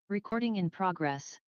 Recording in progress.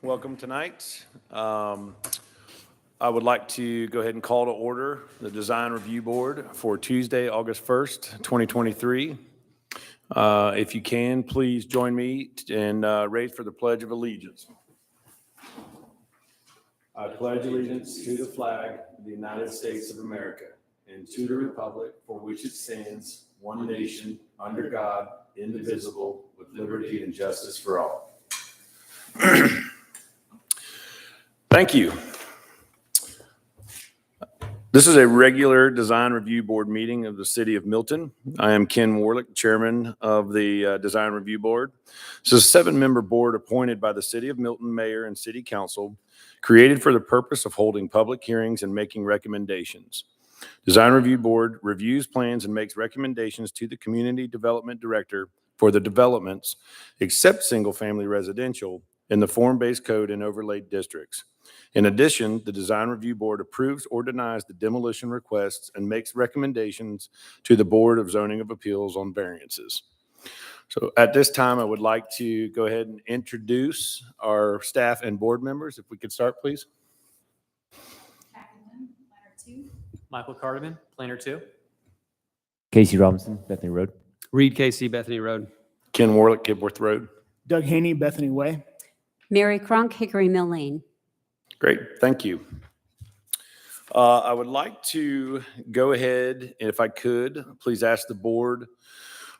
Welcome tonight. I would like to go ahead and call to order the Design Review Board for Tuesday, August 1st, 2023. If you can, please join me and raise for the Pledge of Allegiance. I pledge allegiance to the flag of the United States of America and to the republic for which it stands, one nation, under God, indivisible, with liberty and justice for all. Thank you. This is a regular Design Review Board meeting of the City of Milton. I am Ken Warlick, Chairman of the Design Review Board. This is a 7-member board appointed by the City of Milton Mayor and City Council, created for the purpose of holding public hearings and making recommendations. Design Review Board reviews plans and makes recommendations to the Community Development Director for the developments, except single-family residential, in the form-based code and overlaid districts. In addition, the Design Review Board approves or denies the demolition requests and makes recommendations to the Board of Zoning of Appeals on variances. So at this time, I would like to go ahead and introduce our staff and board members. If we could start, please. Planner 2. Michael Carterman, Planner 2. Casey Robinson, Bethany Road. Reed Casey, Bethany Road. Ken Warlick, Kibworth Road. Doug Haney, Bethany Way. Mary Crunk, Hickory Mill Lane. Great, thank you. I would like to go ahead, and if I could, please ask the board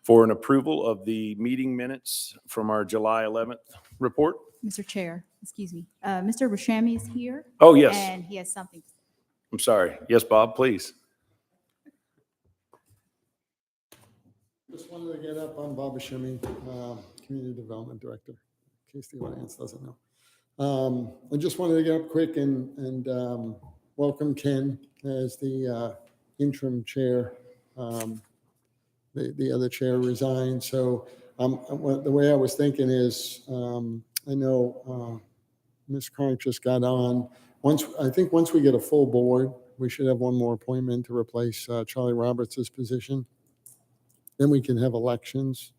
for an approval of the meeting minutes from our July 11th report. Mr. Chair, excuse me. Mr. Rashami is here. Oh, yes. And he has something. I'm sorry. Yes, Bob, please. Just wanted to get up. I'm Bob Rashami, Community Development Director, in case the audience doesn't know. I just wanted to get up quick and welcome Ken as the interim chair. The other chair resigned. So the way I was thinking is, I know Ms. Cronk just got on. I think once we get a full board, we should have one more appointment to replace Charlie Roberts' position. Then we can have elections,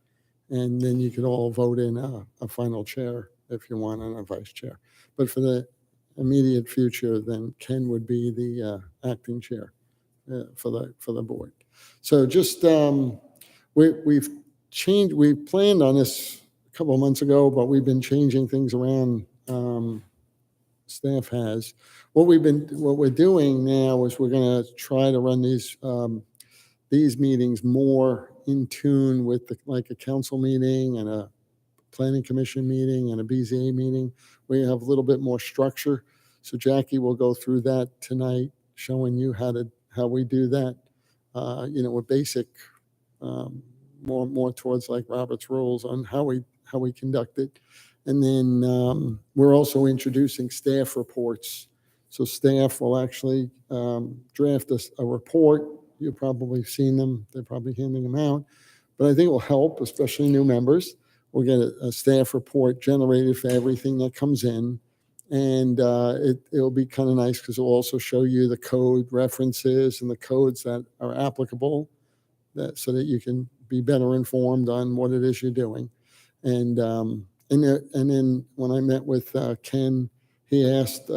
and then you could all vote in a final chair if you want, and a vice chair. But for the immediate future, then Ken would be the acting chair for the board. So just we've changed. We planned on this a couple of months ago, but we've been changing things around. Staff has. What we're doing now is we're going to try to run these meetings more in tune with like a council meeting and a planning commission meeting and a BZA meeting. We have a little bit more structure. So Jackie will go through that tonight, showing you how we do that. With basic, more towards like Robert's rules on how we conduct it. And then we're also introducing staff reports. So staff will actually draft a report. You've probably seen them. They're probably handing them out. But I think it will help, especially new members. We'll get a staff report generated for everything that comes in. And it'll be kind of nice because it'll also show you the code references and the codes that are applicable so that you can be better informed on what it is you're doing. And then when I met with Ken, he asked,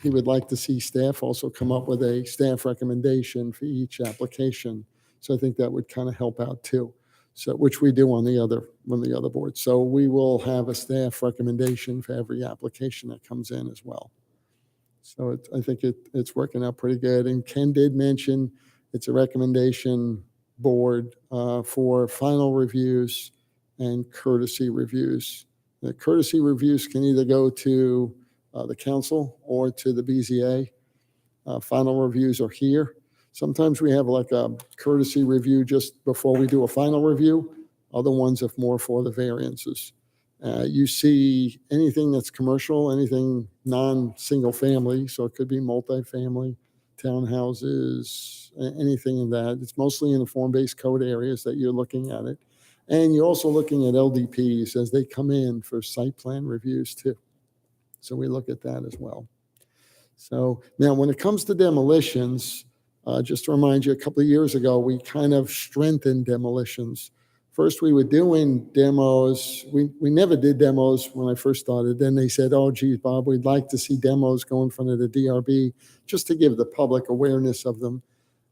he would like to see staff also come up with a staff recommendation for each application. So I think that would kind of help out too. So which we do on the other boards. So we will have a staff recommendation for every application that comes in as well. So I think it's working out pretty good. And Ken did mention it's a recommendation board for final reviews and courtesy reviews. The courtesy reviews can either go to the council or to the BZA. Final reviews are here. Sometimes we have like a courtesy review just before we do a final review. Other ones are more for the variances. You see anything that's commercial, anything non-single family, so it could be multifamily, townhouses, anything in that. It's mostly in the form-based code areas that you're looking at it. And you're also looking at LDPs as they come in for site plan reviews too. So we look at that as well. So now when it comes to demolitions, just to remind you, a couple of years ago, we kind of strengthened demolitions. First, we were doing demos. We never did demos when I first started. Then they said, oh, geez, Bob, we'd like to see demos go in front of the DRB just to give the public awareness of them.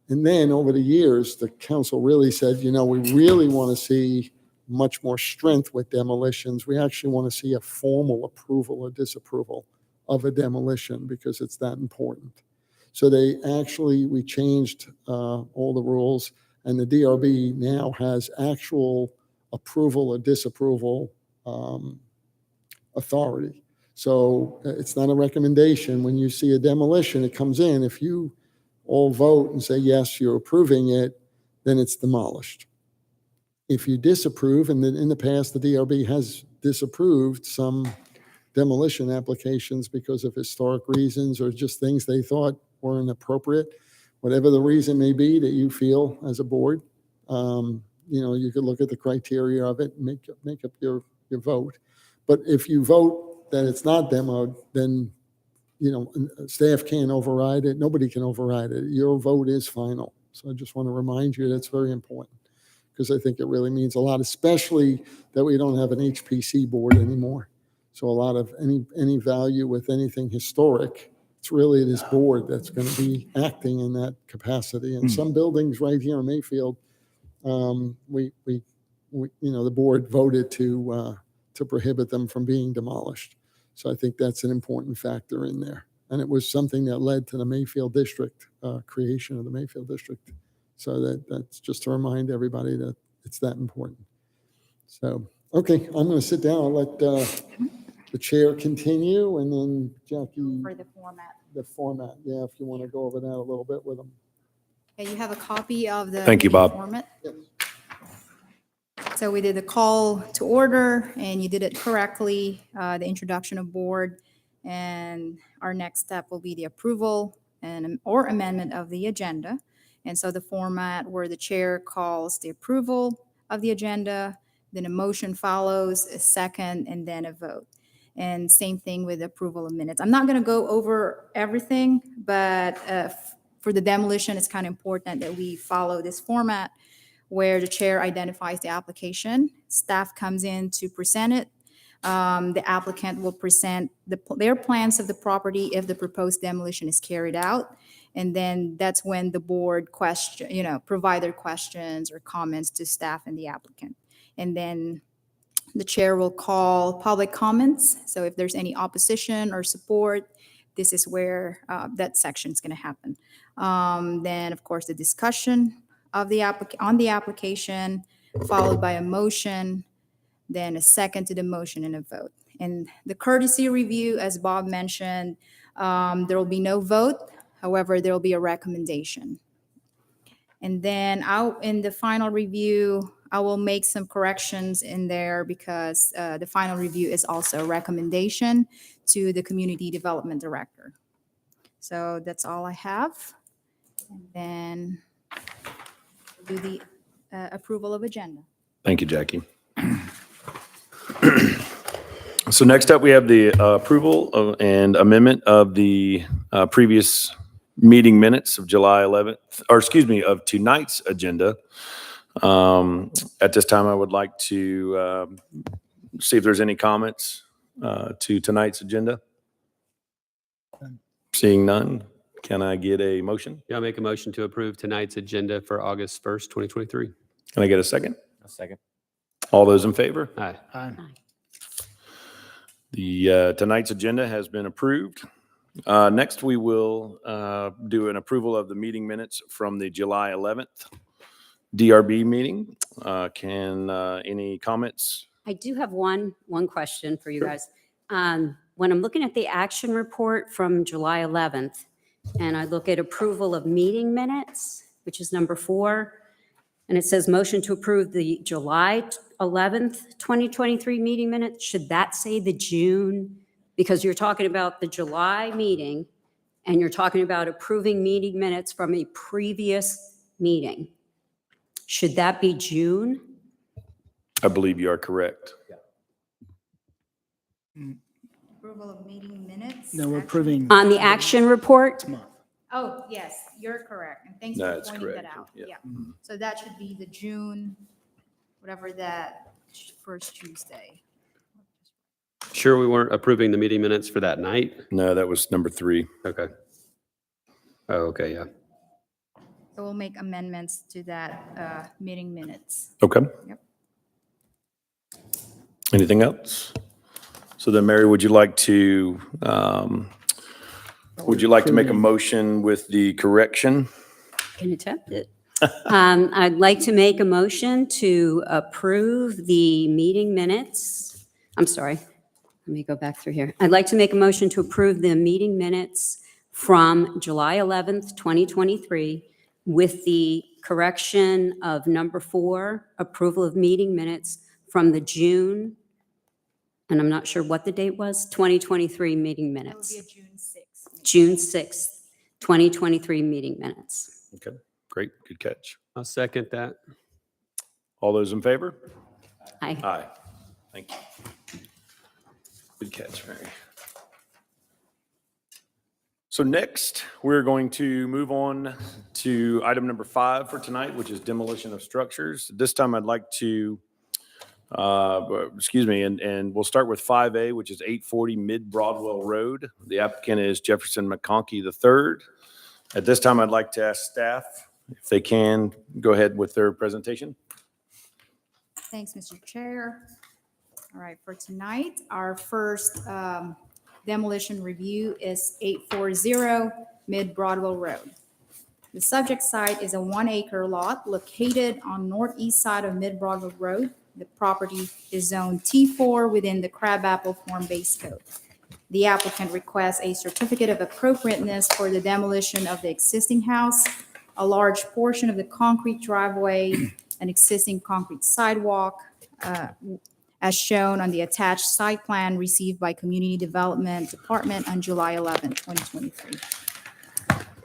And then over the years, the council really said, you know, we really want to see much more strength with demolitions. We actually want to see a formal approval or disapproval of a demolition because it's that important. So we changed all the rules, and the DRB now has actual approval or disapproval authority. So it's not a recommendation. When you see a demolition, it comes in. If you all vote and say, yes, you're approving it, then it's demolished. If you disapprove, and then in the past, the DRB has disapproved some demolition applications because of historic reasons or just things they thought weren't appropriate, whatever the reason may be that you feel as a board, you could look at the criteria of it and make up your vote. But if you vote that it's not demoed, then staff can't override it. Nobody can override it. Your vote is final. So I just want to remind you that's very important because I think it really means a lot, especially that we don't have an HPC board anymore. So a lot of any value with anything historic, it's really this board that's going to be acting in that capacity. And some buildings right here in Mayfield, the board voted to prohibit them from being demolished. So I think that's an important factor in there. And it was something that led to the Mayfield District, creation of the Mayfield District. So that's just to remind everybody that it's that important. So, okay, I'm going to sit down. I'll let the chair continue, and then Jackie. For the format. The format, yeah, if you want to go over that a little bit with them. Okay, you have a copy of the. Thank you, meeting Bob. format. Yes. So we did the call to order, and you did it correctly, the introduction of board. And our next step will be the approval or amendment of the agenda. And so the format where the chair calls the approval of the agenda, then a motion follows, a second, and then a vote. And same thing with approval of minutes. I'm not going to go over everything, but for the demolition, it's kind of important that we follow this format where the chair identifies the application, staff comes in to present it. The applicant will present their plans of the property if the proposed demolition is carried out. And then that's when the board provide their questions or comments to staff and the applicant. And then the chair will call public comments. So if there's any opposition or support, this is where that section is going to happen. Then, of course, the discussion of on the application, followed by a motion, then a second to the motion and a vote. And the courtesy review, as Bob mentioned, there will be no vote. However, there will be a recommendation. And then in the final review, I will make some corrections in there because the final review is also a recommendation to the community development director. So that's all I have. And then we'll do the approval of agenda. Thank you, Jackie. So next up, we have the approval and amendment of the previous meeting minutes of July 11th, of tonight's agenda. At this time, I would like to see if there's any comments to tonight's agenda. Seeing none, can I get a motion? Yeah, I'll make a motion to approve tonight's agenda for August 1st, 2023. Can I get a second? A second. All those in favor? Aye. The tonight's agenda has been approved. Next, we will do an approval of the meeting minutes from the July 11th DRB meeting. Any comments? I do have one question for you guys. When I'm looking at the action report from July 11th, and I look at approval of meeting minutes, which is number 4, and it says motion to approve the July 11th, 2023 meeting minutes, should that say the June? Because you're talking about the July meeting, and you're talking about approving meeting minutes from a previous meeting. Should that be June? I believe you are correct. Approval of meeting minutes. No, we're action- approving On the action report? this month. Oh, yes, you're correct. And thanks for That's pointing that correct, out. yeah. Yeah. So that should be the June whatever that first Tuesday. Sure we weren't approving the meeting minutes for that night? No, that was number 3. Okay. Oh, okay, yeah. So we'll make amendments to that meeting minutes. Okay. Yep. Anything else? So then, Mary, would you like to make a motion with the correction? Can attempt it. I'd like to make a motion to approve the meeting minutes. I'm sorry, let me go back through here. I'd like to make a motion to approve the meeting minutes from July 11th, 2023, with the correction of number 4, approval of meeting minutes from the June, and I'm not sure what the date was, 2023 meeting That would minutes. be a June 6th. June 6th, 2023 meeting minutes. Okay, great, good catch. I'll second that. All those in favor? Aye. Aye. Thank you. Good catch, Mary. So next, we're going to move on to item number 5 for tonight, which is demolition of structures. This time I'd like to, and we'll start with 5A, which is 840 Mid Broadwell Road. The applicant is Jefferson McConkey III. At this time, I'd like to ask staff if they can go ahead with their presentation. Thanks, Mr. Chair. All right, for tonight, our first demolition review is 840 Mid Broadwell Road. The subject site is a 1-acre lot located on northeast side of Mid Broadwell Road. The property is zoned T4 within the Crabapple Form-Based Code. The applicant requests a certificate of appropriateness for the demolition of the existing house, a large portion of the concrete driveway, an existing concrete sidewalk, as shown on the attached site plan received by Community Development Department on July 11, 2023.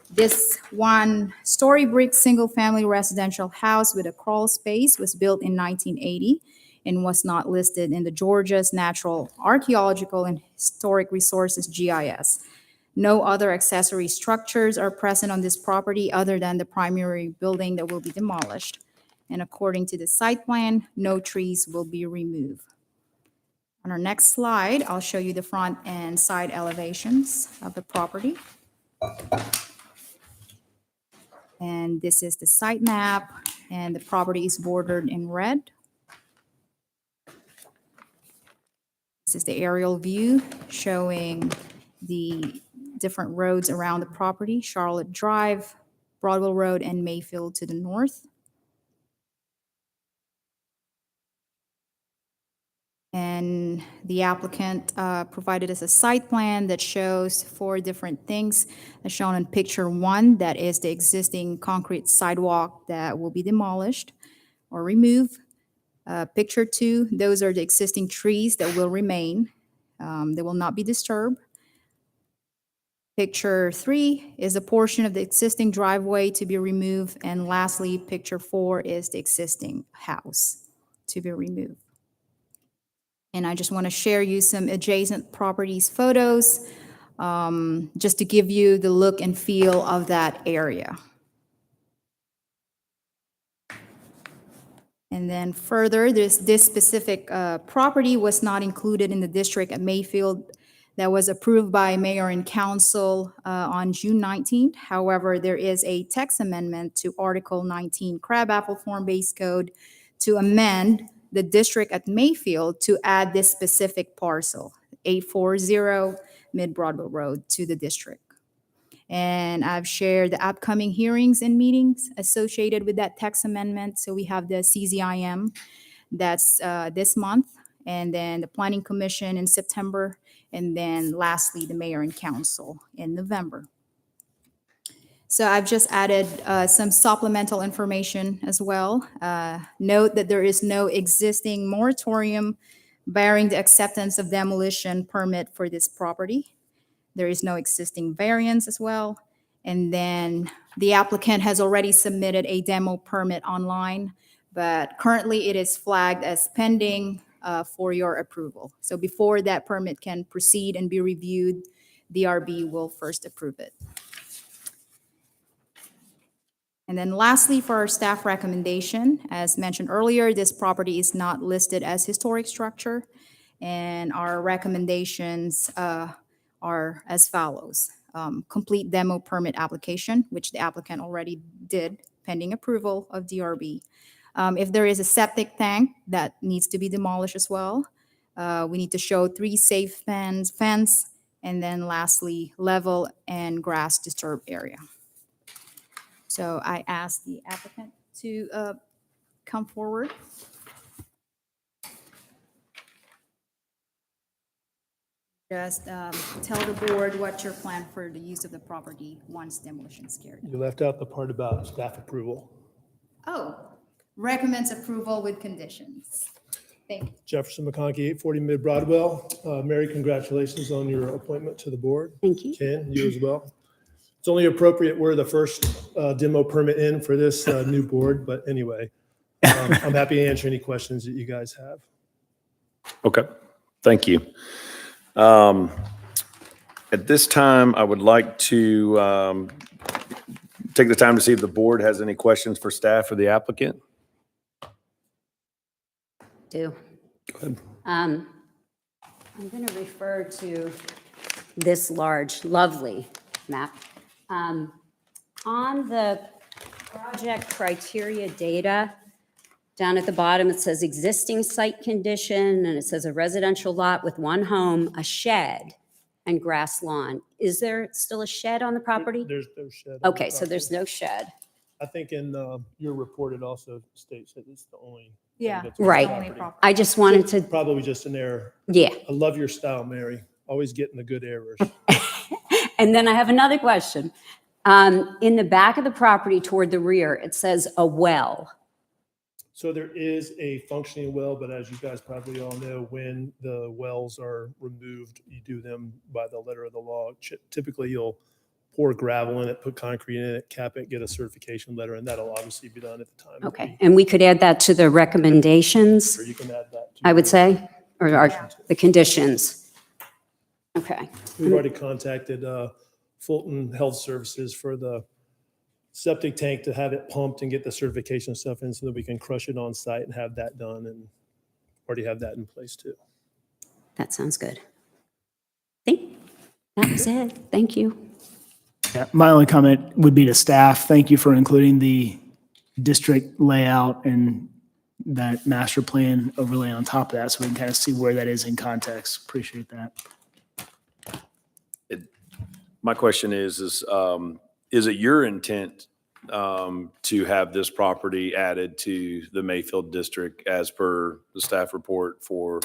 This one-story brick single-family residential house with a crawl space was built in 1980 and was not listed in the Georgia's Natural, Archaeological, and Historic Resources GIS. No other accessory structures are present on this property other than the primary building that will be demolished. And according to the site plan, no trees will be removed. On our next slide, I'll show you the front and side elevations of the property. And this is the site map, and the property is bordered in red. This is the aerial view showing the different roads around the property: Charlotte Drive, Broadwell Road, and Mayfield to the north. And the applicant provided us a site plan that shows 4 different things, as shown in picture 1. That is the existing concrete sidewalk that will be demolished or removed. Picture 2, those are the existing trees that will remain. They will not be disturbed. Picture 3 is a portion of the existing driveway to be removed. And lastly, picture 4 is the existing house to be removed. And I just want to share you some adjacent properties photos, just to give you the look and feel of that area. And then further, this specific property was not included in the district at Mayfield that was approved by mayor and council on June 19th. However, there is a text amendment to Article 19 Crabapple Form-Based Code to amend the district at Mayfield to add this specific parcel, 840 Mid Broadwell Road, to the district. And I've shared the upcoming hearings and meetings associated with that text amendment. So we have the CZIM, that's this month, and then the Planning Commission in September, and then lastly, the mayor and council in November. So I've just added some supplemental information as well. Note that there is no existing moratorium barring the acceptance of demolition permit for this property. There is no existing variance as well. And then the applicant has already submitted a demo permit online, but currently it is flagged as pending for your approval. So before that permit can proceed and be reviewed, DRB will first approve it. And then lastly, for our staff recommendation, as mentioned earlier, this property is not listed as historic structure. And our recommendations are as follows. Complete demo permit application, which the applicant already did pending approval of DRB. If there is a septic tank, that needs to be demolished as well. We need to show 3 safe fence, and then lastly, level and grass disturbed area. So I asked the applicant to come forward. Just tell the board what's your plan for the use of the property once demolition is carried out. You left out the part about staff approval. Oh, recommends approval with conditions. Thank you. Jefferson McConkey, 840 Mid Broadwell. Mary, congratulations on your appointment to the board. Thank you. Ken, you as well. It's only appropriate we're the first demo permit in for this new board, but anyway, I'm happy to answer any questions that you guys have. Okay, thank you. At this time, I would like to take the time to see if the board has any questions for staff or the applicant. Do. Go ahead. I'm going to refer to this large, lovely map. On the project criteria data, down at the bottom, it says existing site condition, and it says a residential lot with 1 home, a shed, and grass lawn. Is there still a shed on the property? There's no shed. on the Okay, so there's property. no shed. I think in your report, it also states that it's the only. thing Yeah. that's on the Right. Only property. property. I just wanted to, Probably just an error. yeah. I love your style, Mary. Always getting the good errors. And then I have another question. In the back of the property toward the rear, it says a well. So there is a functioning well, but as you guys probably all know, when the wells are removed, you do them by the letter of the law. Typically, you'll pour gravel in it, put concrete in it, cap it, get a certification letter, and that'll obviously be done at the time. Okay, and we could add that to the recommendations, Or you can add that. to I would your- say, or the conditions. Okay, We've already contacted Fulton Health Services for the septic tank to have it pumped and get the certification stuff in so that we can crush it on site and have that done, and already have that in place too. that sounds good. Think that was it. Thank you. Yeah, my only comment would be to staff. Thank you for including the district layout and that master plan overlay on top of that, so we can kind of see where that is in context. Appreciate that. My question is it your intent to have this property added to the Mayfield district as per the staff report for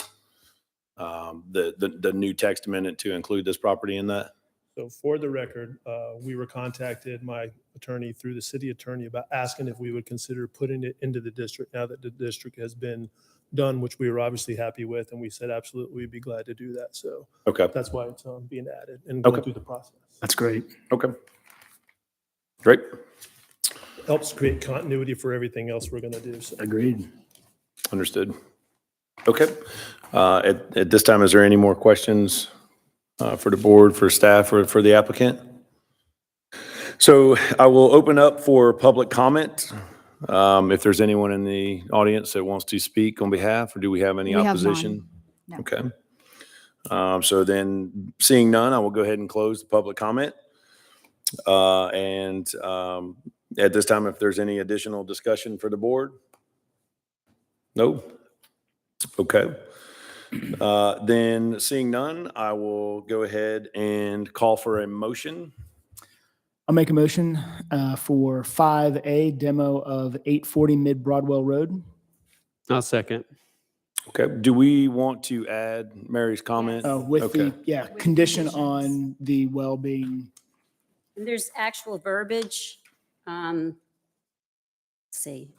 the new text amendment to include this property in that? So for the record, we were contacted, my attorney through the city attorney, about asking if we would consider putting it into the district now that the district has been done, which we were obviously happy with. And we said, absolutely, we'd be glad to do that. So Okay, that's why it's being added and going Okay. through the process. That's great. okay. Great. Helps create continuity for everything else we're going to do. So Agreed. Understood. Okay. At this time, is there any more questions for the board, for staff, or for the applicant? So I will open up for public comment. If there's anyone in the audience that wants to speak on behalf, or do we have any We have opposition? none. No. Okay. So then, seeing none, I will go ahead and close the public comment. And at this time, if there's any additional discussion for the board? No? Okay. Then seeing none, I will go ahead and call for a motion. I'll make a motion for 5A demo of 840 Mid Broadwell Road. I'll second. Okay. Do we want to add Mary's comment? With the, Okay. condition on the well being, And there's actual verbiage. Let's see.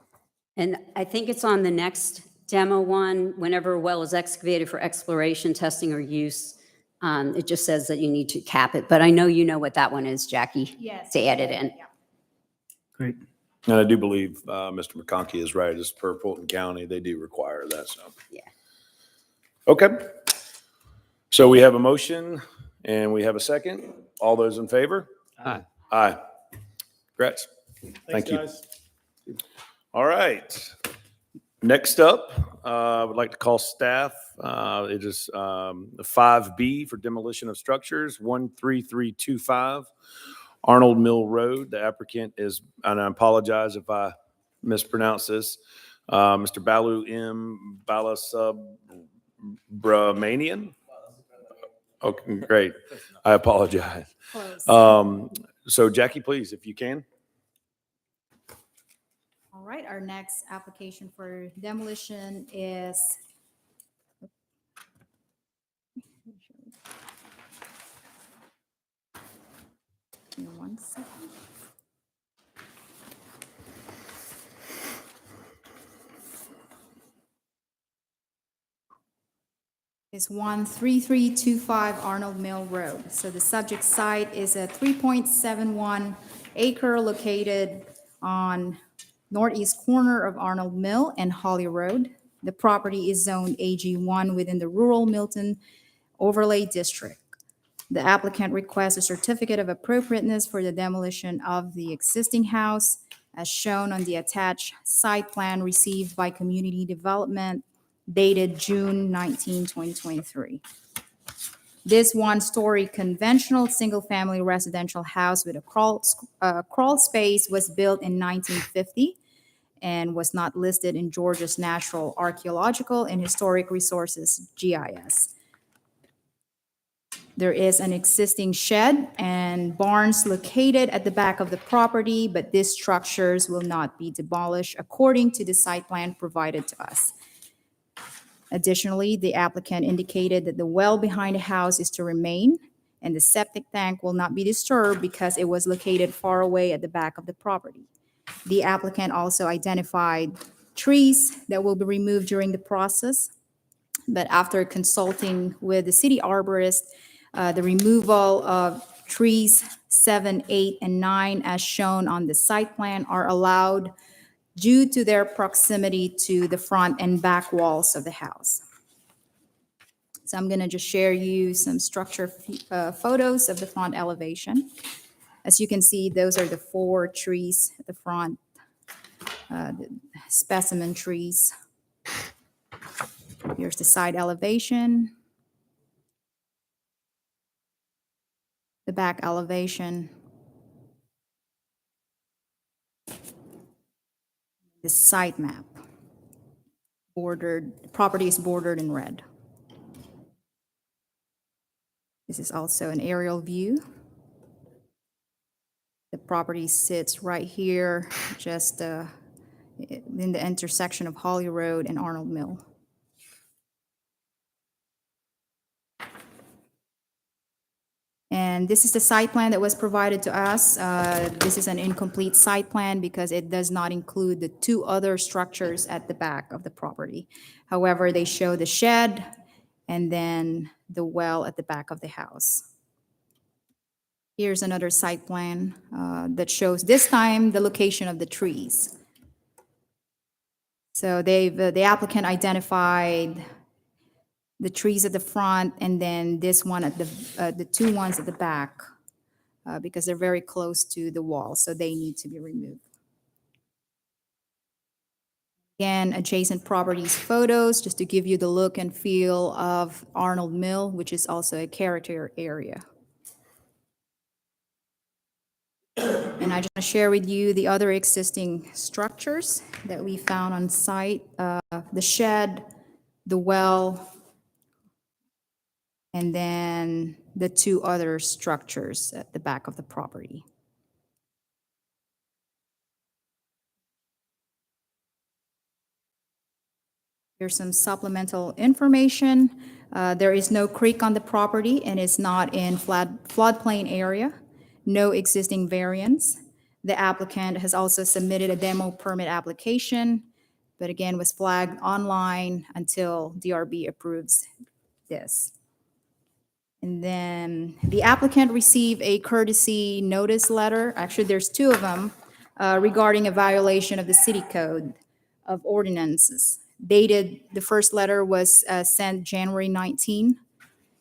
And I think it's on the next demo one, whenever a well is excavated for exploration, testing, or use, it just says that you need to cap it. But I know you know what that one is, Jackie. Yes. To add it in. Yeah. great. And I do believe Mr. McConkey is right. As per Fulton County, they do require that, so. Yeah. Okay. So we have a motion and we have a second. All those in favor? Aye. Aye. Congrats. Thanks, Thank you. guys. All right. Next up, I would like to call staff. It is 5B for demolition of structures, 13325 Arnold Mill Road. The applicant is, and I apologize if I mispronounce this, Mr. Balu M. Balasubramanian. Okay, great. I apologize. Close. So Jackie, please, if you can. All right, our next application for demolition is give me 1 second. Is 13325 Arnold Mill Road. So the subject site is a 3.71 acre located on northeast corner of Arnold Mill and Holly Road. The property is zoned AG1 within the rural Milton overlay district. The applicant requests a certificate of appropriateness for the demolition of the existing house as shown on the attached site plan received by Community Development dated June 19, 2023. This one-story conventional single-family residential house with a crawl space was built in 1950 and was not listed in Georgia's Natural, Archaeological, and Historic Resources, GIS. There is an existing shed and barns located at the back of the property, but these structures will not be demolished according to the site plan provided to us. Additionally, the applicant indicated that the well behind the house is to remain, and the septic tank will not be disturbed because it was located far away at the back of the property. The applicant also identified trees that will be removed during the process, but after consulting with the city arborist, the removal of trees 7, 8, and 9 as shown on the site plan are allowed due to their proximity to the front and back walls of the house. So I'm going to just share you some structure photos of the front elevation. As you can see, those are the 4 trees at the front, the specimen trees. Here's the side elevation, the back elevation, the site map. Bordered, the property is bordered in red. This is also an aerial view. The property sits right here, just in the intersection of Holly Road and Arnold Mill. And this is the site plan that was provided to us. This is an incomplete site plan because it does not include the 2 other structures at the back of the property. However, they show the shed and then the well at the back of the house. Here's another site plan that shows this time the location of the trees. So the applicant identified the trees at the front and then this one at the 2 ones at the back because they're very close to the wall, so they need to be removed. Again, adjacent properties photos, just to give you the look and feel of Arnold Mill, which is also a character area. And I just want to share with you the other existing structures that we found on site, the shed, the well, and then the 2 other structures at the back of the property. Here's some supplemental information. There is no creek on the property and it's not in floodplain area. No existing variance. The applicant has also submitted a demo permit application, but again was flagged online until DRB approves this. And then the applicant received a courtesy notice letter. Actually, there's 2 of them regarding a violation of the city code of ordinances. Dated, the first letter was sent January 19,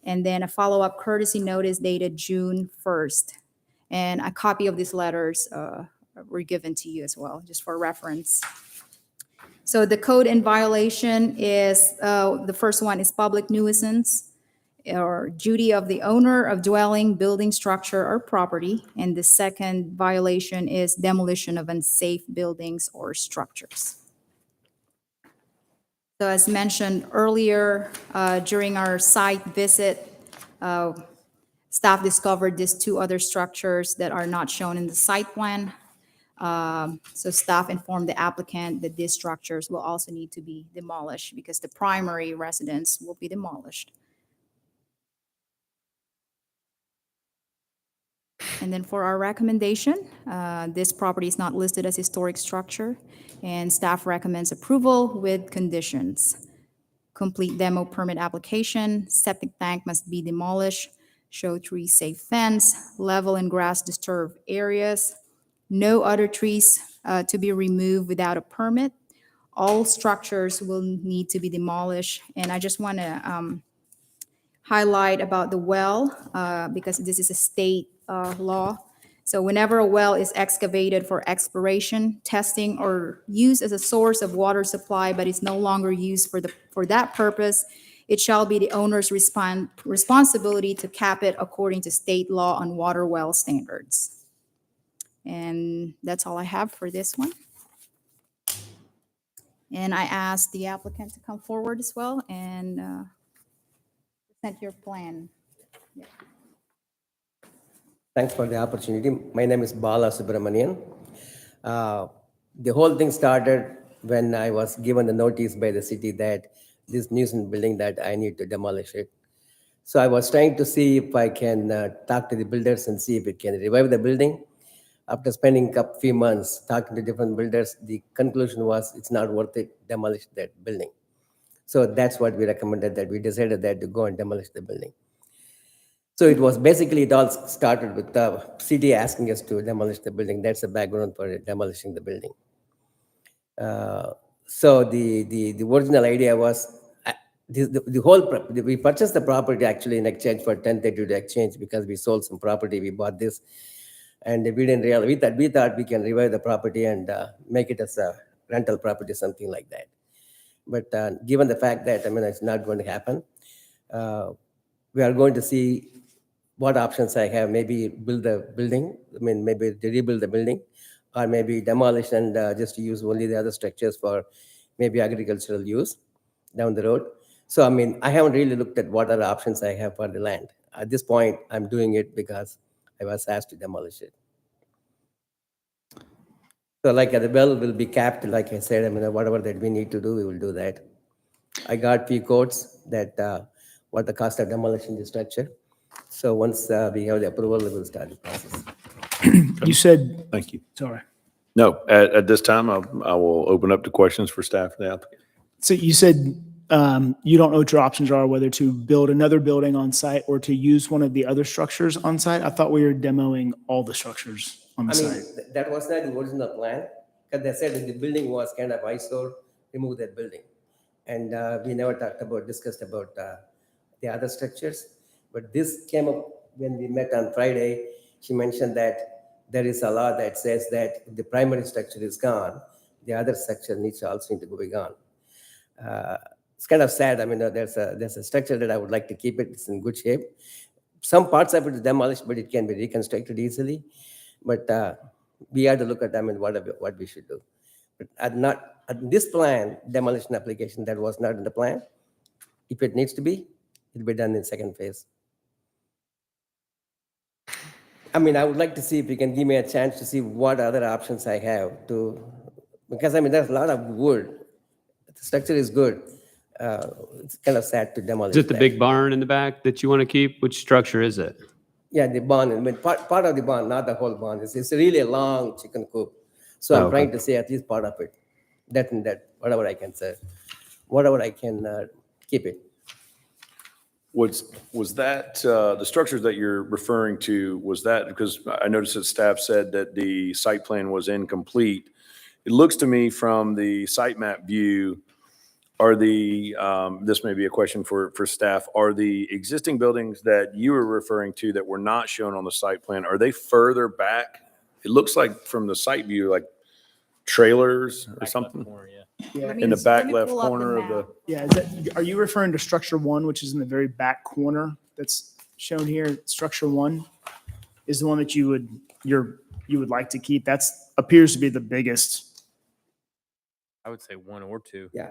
and then a follow-up courtesy notice dated June 1st. And a copy of these letters were given to you as well, just for reference. So the code in violation is, the first one is public nuisance or duty of the owner of dwelling, building, structure, or property. And the second violation is demolition of unsafe buildings or structures. So as mentioned earlier, during our site visit, staff discovered these two other structures that are not shown in the site plan. So staff informed the applicant that these structures will also need to be demolished because the primary residence will be demolished. And then for our recommendation, this property is not listed as historic structure, and staff recommends approval with conditions. Complete demo permit application, septic tank must be demolished, show tree safe fence, level and grass disturbed areas, no other trees to be removed without a permit. All structures will need to be demolished, and I just want to highlight about the well, because this is a state law. So whenever a well is excavated for exploration, testing, or used as a source of water supply, but is no longer used for that purpose, it shall be the owner's responsibility to cap it according to state law on water well standards. And that's all I have for this one. And I asked the applicant to come forward as well and present your plan. Thanks for the opportunity. My name is Bala Subramanian. The whole thing started when I was given the notice by the city that this nuisance building that I need to demolish it. So I was trying to see if I can talk to the builders and see if it can revive the building. After spending a few months talking to different builders, the conclusion was it's not worth it, demolish that building. So that's what we recommended, that we decided that to go and demolish the building. So it was basically, it all started with the city asking us to demolish the building. That's the background for demolishing the building. So the original idea was, we purchased the property actually in exchange for 1032 exchange because we sold some property, we bought this. And we didn't realize, we thought we can revive the property and make it as a rental property, something like that. But given the fact that, it's not going to happen, we are going to see what options I have, maybe build the building, maybe rebuild the building, or maybe demolish and just use only the other structures for maybe agricultural use down the road. So, I haven't really looked at what other options I have for the land. At this point, I'm doing it because I was asked to demolish it. So like the well will be capped, like I said, whatever that we need to do, we will do that. I got few quotes that what the cost of demolishing the structure. So once we have the approval, we will start the process. You said, Thank you. sorry. No, at this time, I will open up to questions for staff and the applicant. So you said you don't know what your options are, whether to build another building on site or to use one of the other structures on site. I thought we were demoing all the structures on the site. That was not the original plan, because they said that the building was kind of eyesore, remove that building. And we never discussed about the other structures. But this came up when we met on Friday. She mentioned that there is a law that says that if the primary structure is gone, the other structure needs to also need to be gone. It's kind of sad. There's a structure that I would like to keep it. It's in good shape. Some parts of it is demolished, but it can be reconstructed easily. But we have to look at what we should do. But at this plan, demolition application, that was not in the plan. If it needs to be, it'll be done in second phase. I would like to see if you can give me a chance to see what other options I have to, because there's a lot of wood. The structure is good. It's kind of sad to demolish. Is it the that. big barn in the back that you want to keep? Which structure is it? Yeah, the barn. Part of the barn, not the whole barn. It's really a long chicken coop. So I'm trying to say at least part of it. That and that, whatever I can say, whatever I can keep it. Was that, the structures that you're referring to, was that, because I noticed that staff said that the site plan was incomplete. It looks to me from the site map view, are this may be a question for staff, are the existing buildings that you were referring to that were not shown on the site plan, are they further back it looks like from the site view, like trailers or Back left something corner, yeah. Yeah, in the Let back me left pull up the corner of the. map. yeah. Is that, are you referring to structure one, which is in the very back corner that's shown here? Structure one is the one that you would like to keep. That's appears to be the biggest. I would say 1 or 2. Yeah,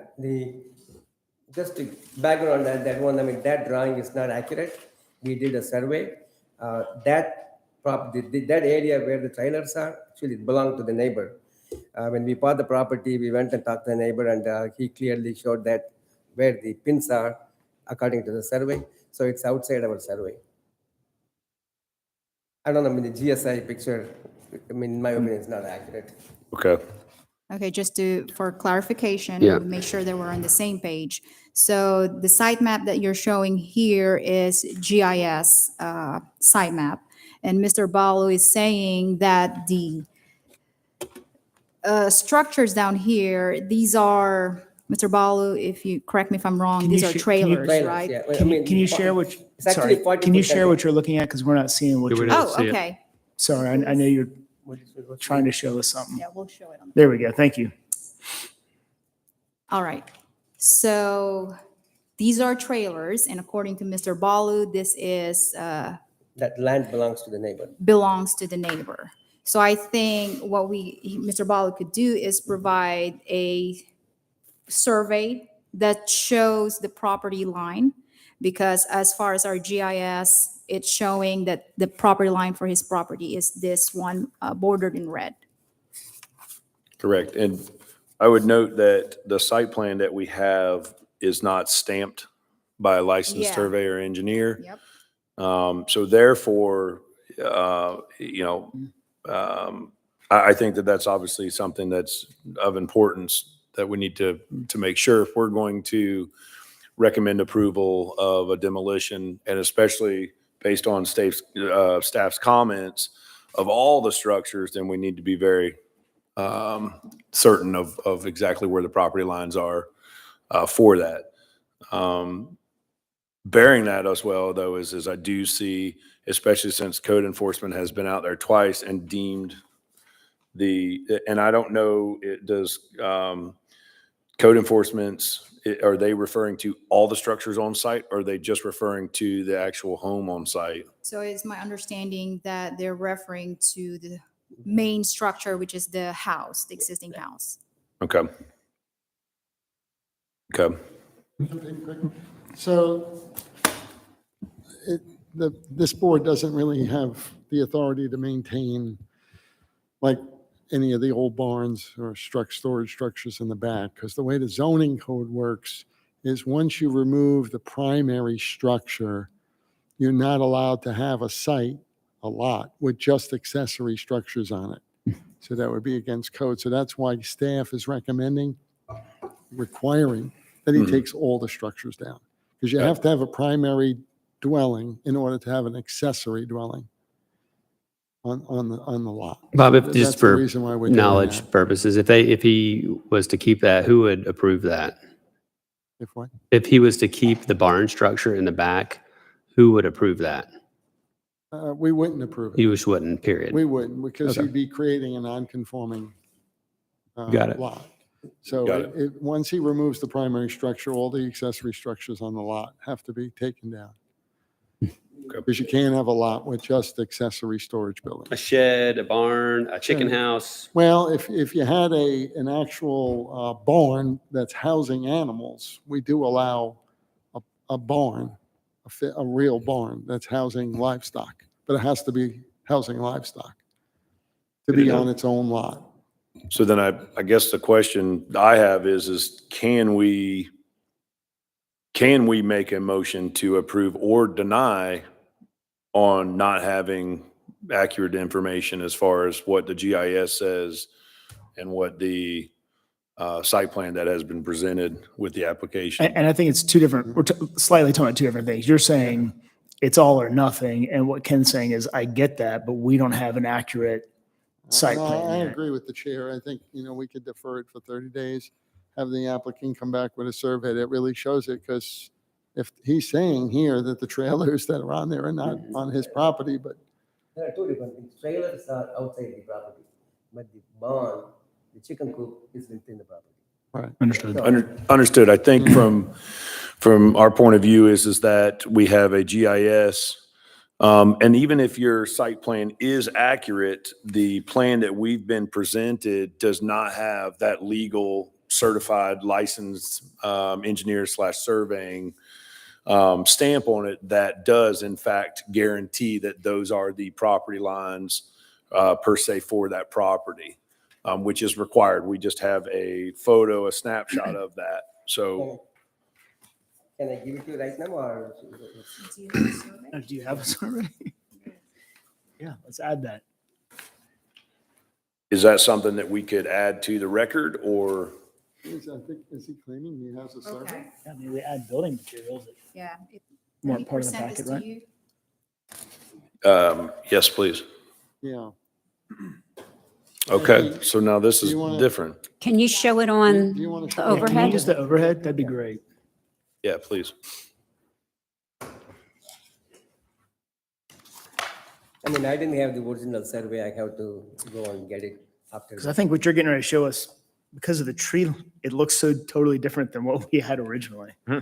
just to background that one, I mean, that drawing is not accurate. We did a survey. That property, that area where the trailers are, actually it belonged to the neighbor. When we bought the property, we went and talked to the neighbor, and he clearly showed that where the pins are, according to the survey. So it's outside our survey. I don't know, I mean, the GSI picture, I mean, in my opinion, is not accurate. Okay. Okay, for clarification, Yeah. make sure that we're on the same page. So the site map that you're showing here is GIS site map. And Mr. Balu is saying that the structures down here, these are, Mr. Balu, if you, correct me if I'm wrong, Can these you are can you- trailers, Trailers, right? yeah. I Can you, mean, can you share what? it's actually Sorry, 40% can you share what you're looking at? Because we're not seeing what Yeah, we you're. don't Oh, see it. okay. Sorry, I know you're trying to show us something. Yeah, we'll show it on the. There we go. Thank you. All right. So these are trailers, and according to Mr. Balu, this is that land belongs to the neighbor. belongs to the neighbor. So I think what Mr. Balu could do is provide a survey that shows the property line, because as far as our GIS, it's showing that the property line for his property is this one bordered in red. Correct. And I would note that the site plan that we have is not stamped by a licensed Yeah. surveyor or engineer. Yep. So therefore, I think that that's obviously something that's of importance that we need to make sure if we're going to recommend approval of a demolition, and especially based on staff's comments of all the structures, then we need to be very certain of exactly where the property lines are for that. Bearing that as well, though, is I do see, especially since code enforcement has been out there twice and deemed and I don't know, does code enforcement's, are they referring to all the structures on site, or are they just referring to the actual home on site? So it's my understanding that they're referring to the main structure, which is the house, the existing house. Okay. Okay. Something quick. So this board doesn't really have the authority to maintain like any of the old barns or storage structures in the back, because the way the zoning code works is once you remove the primary structure, you're not allowed to have a lot with just accessory structures on it. So that would be against code. So that's why staff is requiring that he takes all the structures down. Because you have to have a primary dwelling in order to have an accessory dwelling on the lot. Bob, if That's just the for reason why we're doing knowledge that. purposes, if he was to keep that, who would approve that? If what? If he was to keep the barn structure in the back, who would approve that? We wouldn't approve it. You just wouldn't, period. We wouldn't, because Okay. you'd be creating a non-conforming Got it. lot. So Got it. once he removes the primary structure, all the accessory structures on the lot have to be taken down. Because you can't have a lot with just accessory storage buildings. A shed, a barn, a chicken house. Well, if you had an actual barn that's housing animals, we do allow a barn, a real barn that's housing livestock, but it has to be housing livestock to Good be enough. on its own lot. So then I guess the question I have is can we make a motion to approve or deny on not having accurate information as far as what the GIS says and what the site plan that has been presented with the application? And I think it's two different, we're slightly talking about two different things. You're saying it's all or nothing, and what Ken's saying is, I get that, but we don't have an accurate site I plan yet. agree with the chair. I think, we could defer it for 30 days, have the applicant come back with a survey that really shows it, because if he's saying here that the trailers that are on there are not on his property, but There are two different things. Trailers are outside the property, but the barn, the chicken coop is within the property. Understood. So, Understood. I think from our point of view is that we have a GIS. And even if your site plan is accurate, the plan that we've been presented does not have that legal certified licensed engineer / surveying stamp on it that does in fact guarantee that those are the property lines per se for that property, which is required. We just have a photo, a snapshot of that. So can I give it to you right now or? Do you have a survey? Yeah, let's add that. is that something that we could add to the record or? I think, is he claiming he has a survey? Okay, Yeah, maybe we add building materials that yeah. it- weren't Let me part of the present this packet, to right? you. Yes, please. Yeah. Okay, so now this Do is you wanna- different. Can you show it on Do you wanna the show it? Yeah, can you overhead? use the overhead? That'd be great. Yeah, please. I mean, I didn't have the original survey. I have to go and get it after. Because I think what you're getting ready to show us, because of the tree, it looks so totally different than what we had originally. Hmm.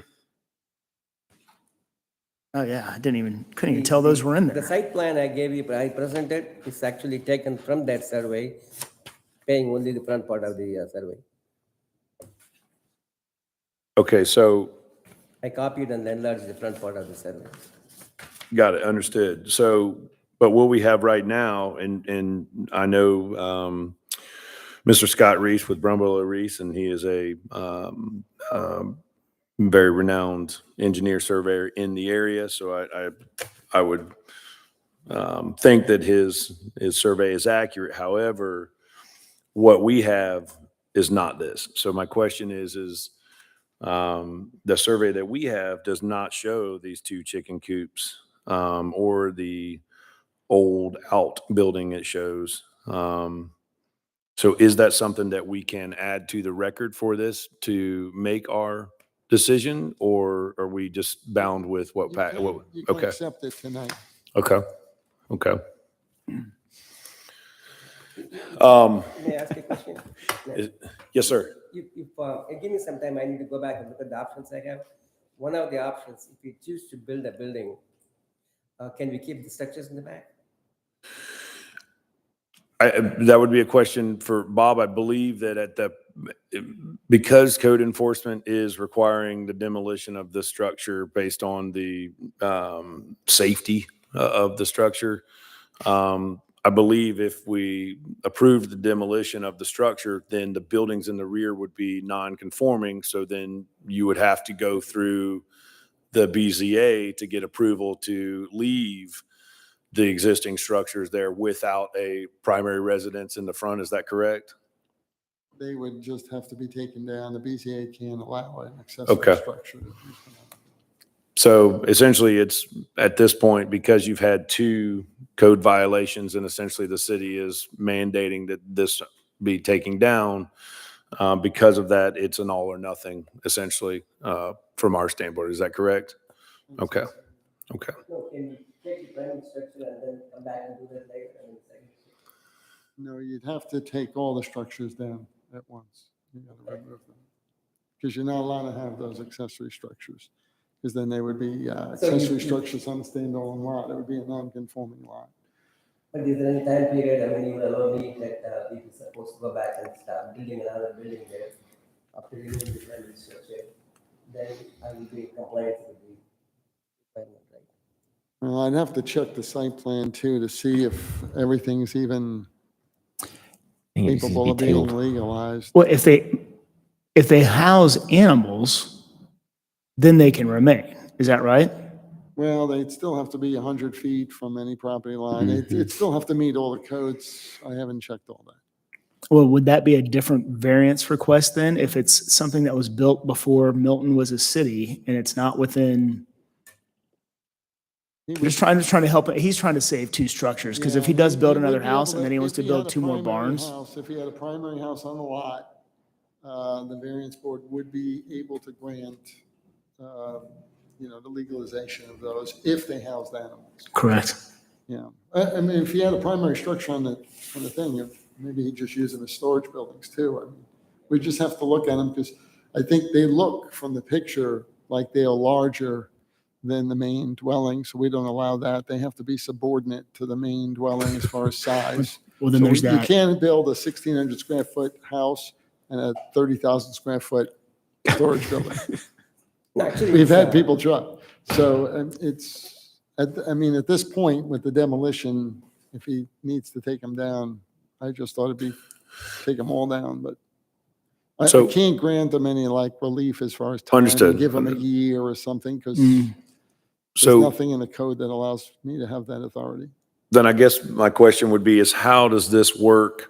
Oh, yeah, couldn't even tell those were in The there. site plan I gave you, I presented, is actually taken from that survey, paying only the front part of the survey. Okay, so I copied and enlarged the front part of the survey. got it, understood. So, but what we have right now, and I know Mr. Scott Reese with Brumbo Reese, and he is a very renowned engineer surveyor in the area. So I would think that his survey is accurate. However, what we have is not this. So my question is the survey that we have does not show these two chicken coops or the old outbuilding it shows. So is that something that we can add to the record for this to make our decision, or are we just bound with what? You can Okay, accept it tonight. okay. May I ask a question? Yes, sir. If give me some time, I need to go back and look at the options I have. One of the options, if we choose to build a building, can we keep the structures in the back? That would be a question for Bob. I believe that because code enforcement is requiring the demolition of the structure based on the safety of the structure, I believe if we approved the demolition of the structure, then the buildings in the rear would be non-conforming. So then you would have to go through the BZA to get approval to leave the existing structures there without a primary residence in the front. Is that correct? They would just have to be taken down. The BZA can't allow an accessory Okay. structure. So essentially, it's at this point, because you've had two code violations and essentially the city is mandating that this be taken down. Because of that, it's an all or nothing, essentially, from our standpoint. Is that correct? Okay. Okay. No, can we take the primary structure and then come back and do that later? I mean, No, you'd have to take all the structures down at once. You gotta remove them. Because you're not allowed to have those accessory structures. Because then they would be accessory structures on a standalone lot. It would be a non-conforming lot. But is there any time period, I mean, you will allow me that we are supposed to go back and start building another building there after removing the primary structure? Then I will be in compliance with the requirement, right? Well, I'd have to check the site plan too to see if everything's even I think it needs to capable be of being tabled. legalized. Well, if they house animals, then they can remain. Is that right? Well, they'd still have to be 100 feet from any property line. It'd still have to meet all the codes. I haven't checked all that. Well, would that be a different variance request then if it's something that was built before Milton was a city and it's not within? He I'm just trying to help. He's trying to save two structures because if he Yeah, does build would another be house able and then he wants if to had build a two more primary barns. house, If he had a primary house on the lot, the variance board would be able to grant, the legalization of those if they housed animals. Correct. Yeah, I mean, if he had a primary structure on the thing, maybe he'd just use them as storage buildings too. I mean, we just have to look at them because I think they look from the picture like they are larger than the main dwelling, so we don't allow that. They have to be subordinate to the main dwelling as far as size. Well, then So there's you that. can't build a 1,600 square foot house and a 30,000 square foot storage building. No, actually, We've it's, had people try. So I mean, at this point with the demolition, if he needs to take them down, I just thought it'd be, take them all down, but I So- can't grant them any like relief as far as time. Understood. Give them a year or something because Mm. there's So nothing in the code that allows me to have that authority. then I guess my question would be is how does this work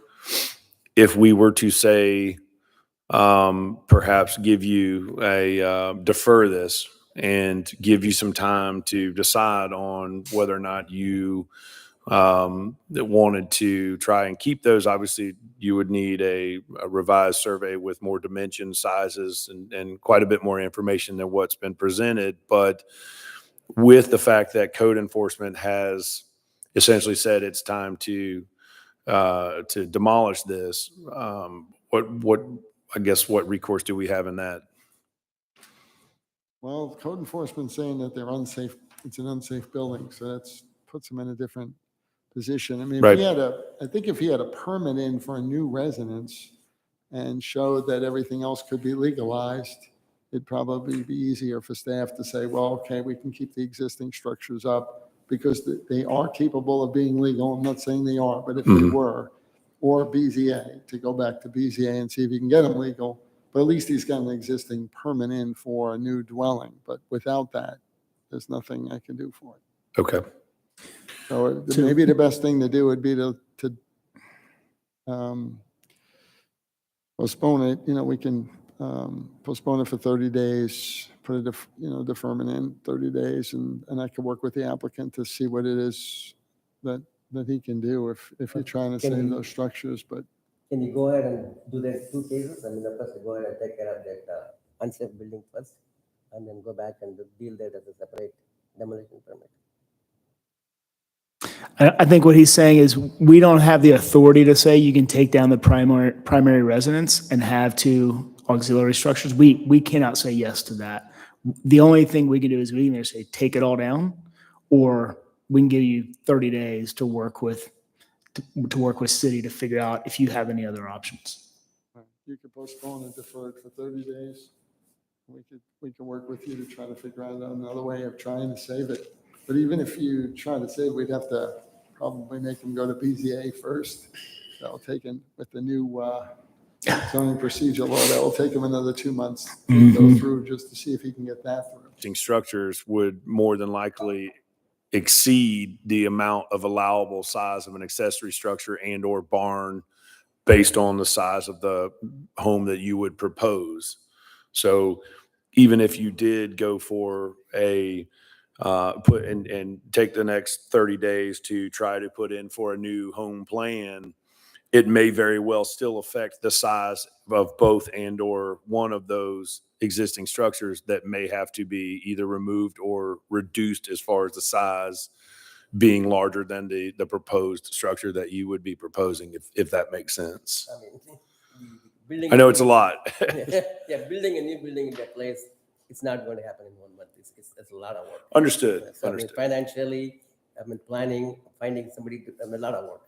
if we were to say, perhaps give you defer this and give you some time to decide on whether or not you that wanted to try and keep those? Obviously, you would need a revised survey with more dimension sizes and quite a bit more information than what's been presented. But with the fact that code enforcement has essentially said it's time to demolish this, what recourse do we have in that? Well, code enforcement saying that they're unsafe, it's an unsafe building, so that's puts them in a different position. I mean, Right. I think if he had a permit in for a new residence and showed that everything else could be legalized, it'd probably be easier for staff to say, well, okay, we can keep the existing structures up because they are capable of being legal. I'm not saying they are, but if they were, or BZA, to go back to BZA and see if you can get them legal. But at least he's got an existing permit in for a new dwelling. But without that, there's nothing I can do for it. Okay. So maybe the best thing to do would be to postpone it. You know, we can postpone it for 30 days, put a deferment in 30 days, and I can work with the applicant to see what it is that he can do if you're trying to Can save you- those structures. But Can you go ahead and do that two cases? I mean, first go ahead and take care of that unsafe building first, and then go back and deal that as a separate demolition permit. I think what he's saying is we don't have the authority to say you can take down the primary residence and have two auxiliary structures. We cannot say yes to that. The only thing we can do is we can either say take it all down, or we can give you 30 days to work with city to figure out if you have any other options. you could postpone and defer it for 30 days. We can work with you to try to figure out another way of trying to save it. But even if you try to save, we'd have to probably make them go to BZA first. That'll take him with the new zoning procedure law. That will take him another 2 months to go through just to see if he can get that through. Existing structures would more than likely exceed the amount of allowable size of an accessory structure and or barn based on the size of the home that you would propose. So even if you did go for a put and take the next 30 days to try to put in for a new home plan, it may very well still affect the size of both and or one of those existing structures that may have to be either removed or reduced as far as the size being larger than the proposed structure that you would be proposing, if that makes sense. I mean, building. I know it's a lot. Yeah, building a new building in that place, it's not going to happen in 1 month. It's a lot of work. Understood. So, I mean, Understood. financially, I mean, planning, finding somebody to, I mean, a lot of work.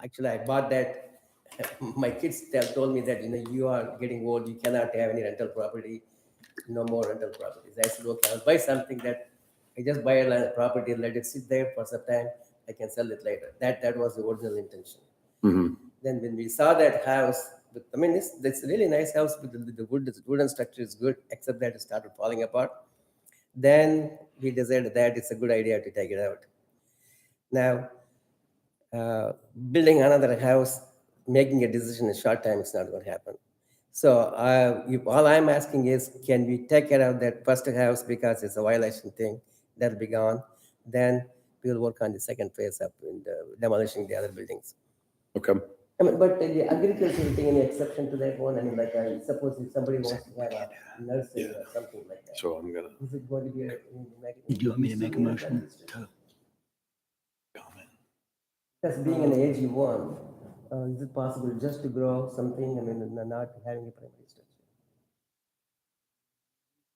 Actually, I bought that. My kids told me that, you are getting old, you cannot have any rental property, no more rental properties. I said, okay, I'll buy something that I just buy a property, let it sit there for some time, I can sell it later. That was the original intention. Mhm. Then when we saw that house, I mean, it's a really nice house with the wooden structure is good, except that it started falling apart. Then we decided that it's a good idea to take it out. Now, building another house, making a decision in a short time, it's not going to happen. So all I'm asking is, can we take care of that first house because it's a violation thing, that'll be gone. Then we'll work on the second phase up in the demolishing the other buildings. Okay. I mean, but the agriculture, will take any exception to that one? I mean, like, suppose if somebody wants to have a nursery or something like that. So I'm gonna. Is it going to be Do you want me to make a motion? As being an AG1, is it possible just to grow something, I mean, not having a primary structure?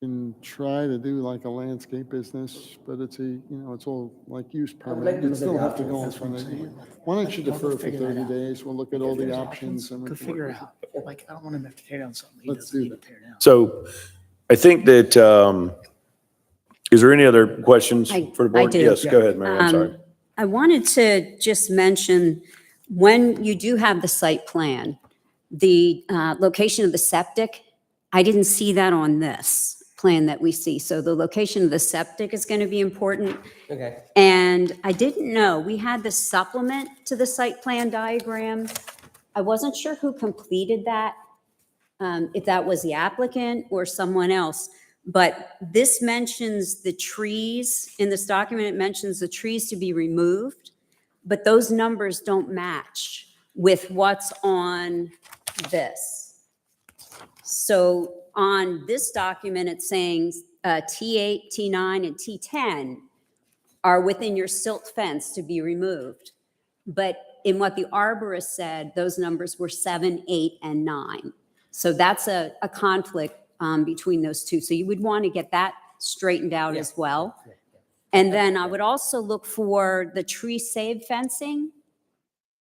Can try to do like a landscape business, but it's it's all like use like permit. to You'd look still at the have to go in options. front That's of what I'm you. saying. Why don't you I'll defer for figure that 30 out. days? We'll look at all the There's options and we Go can figure work it with out. Like, I don't want him to have to tear down something he Let's doesn't do need that. to tear down. So I think that, is there any other questions I- for the I board? do. Yes, go ahead, Mary, I'm sorry. I wanted to just mention, when you do have the site plan, the location of the septic, I didn't see that on this plan that we see. So the location of the septic is going to be important. Okay, And I didn't know, we had the supplement to the site plan diagram. I wasn't sure who completed that, if that was the applicant or someone else. But this mentions the trees, in this document, it mentions the trees to be removed, but those numbers don't match with what's on this. So on this document, it's saying T8, T9, and T10 are within your silt fence to be removed. But in what the arborist said, those numbers were 7, 8, and 9. So that's a conflict between those two. So you would want to get that straightened out as well. And then I would also look for the tree save fencing.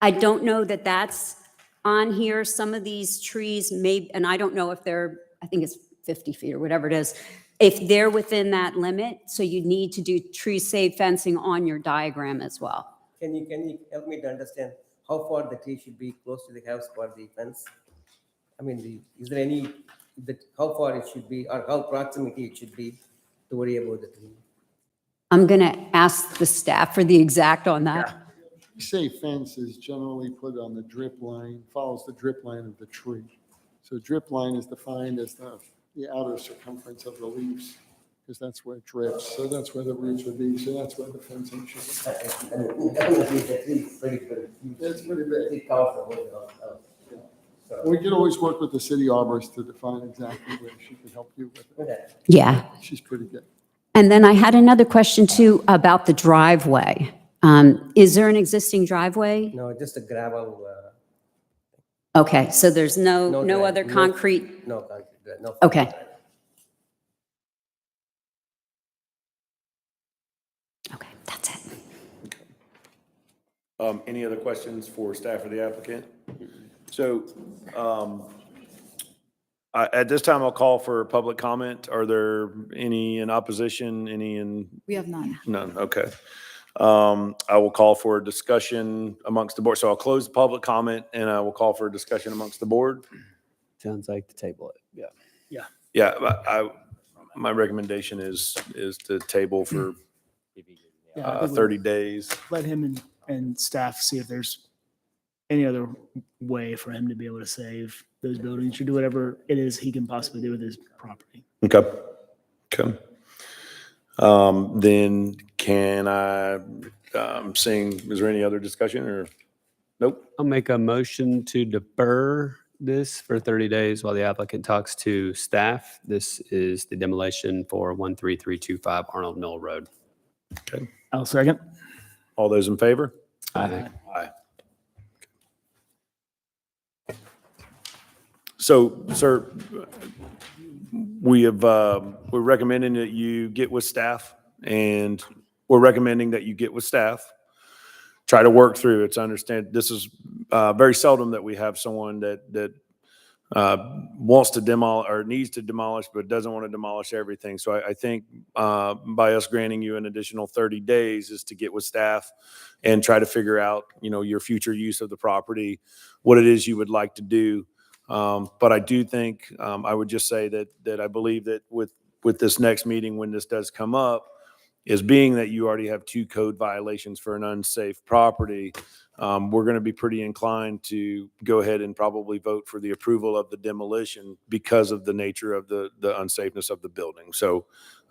I don't know that that's on here. Some of these trees may, and I don't know if they're, I think it's 50 feet or whatever it is, if they're within that limit. So you need to do tree save fencing on your diagram as well. can you help me to understand how far the tree should be close to the house for the fence? I mean, is there any, how far it should be, or how proximity it should be to worry about the tree? I'm going to ask the staff for the exact on that. Say fence is generally put on the drip line, follows the drip line of the tree. So drip line is defined as the outer circumference of the leaves, because that's where it drips. So that's where the roots would be. So that's where the fencing should be. I mean, definitely the tree is pretty big. It's pretty big. It covers the whole house. So, We can always work with the city arborist to define exactly where she can help you with it. okay. Yeah. She's pretty good. And then I had another question too about the driveway. Is there an existing driveway? No, just a gravel, Okay, so there's no drive, other concrete? no concrete, no. Okay. Okay, that's it. Any other questions for staff or the applicant? So at this time, I'll call for public comment. Are there any in opposition, any in? We have none. None, okay. I will call for a discussion amongst the board. So I'll close the public comment and I will call for a discussion amongst the board. Sounds like to table it, yeah. Yeah, my recommendation is to table for Yeah, I think we 30 days. let him and staff see if there's any other way for him to be able to save those buildings or do whatever it is he can possibly do with his property. Okay. Okay. Then can I is there any other discussion or? Nope. I'll make a motion to defer this for 30 days while the applicant talks to staff. This is the demolition for 13325 Arnold Mill Road. Okay. I'll second. All those in favor? Aye. Aye. So, sir, we're recommending that you get with staff and we're recommending that you get with staff. Try to work through it. To understand, this is very seldom that we have someone that wants to demolish or needs to demolish, but doesn't want to demolish everything. So I think by us granting you an additional 30 days is to get with staff and try to figure out, your future use of the property, what it is you would like to do. But I do think I would just say that I believe that with this next meeting, when this does come up, is being that you already have 2 code violations for an unsafe property, we're going to be pretty inclined to go ahead and probably vote for the approval of the demolition because of the nature of the unsafeness of the building. So,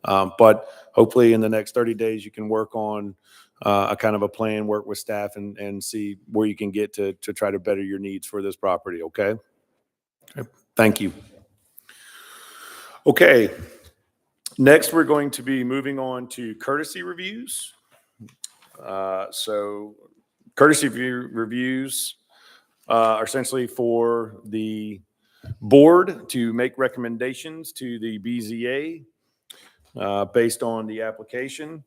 but hopefully in the next 30 days, you can work on a kind of a plan, work with staff and see where you can get to try to better your needs for this property. Okay. Thank you. Okay. Next, we're going to be moving on to courtesy reviews. So Courtesy reviews are essentially for the board to make recommendations to the BZA based on the application.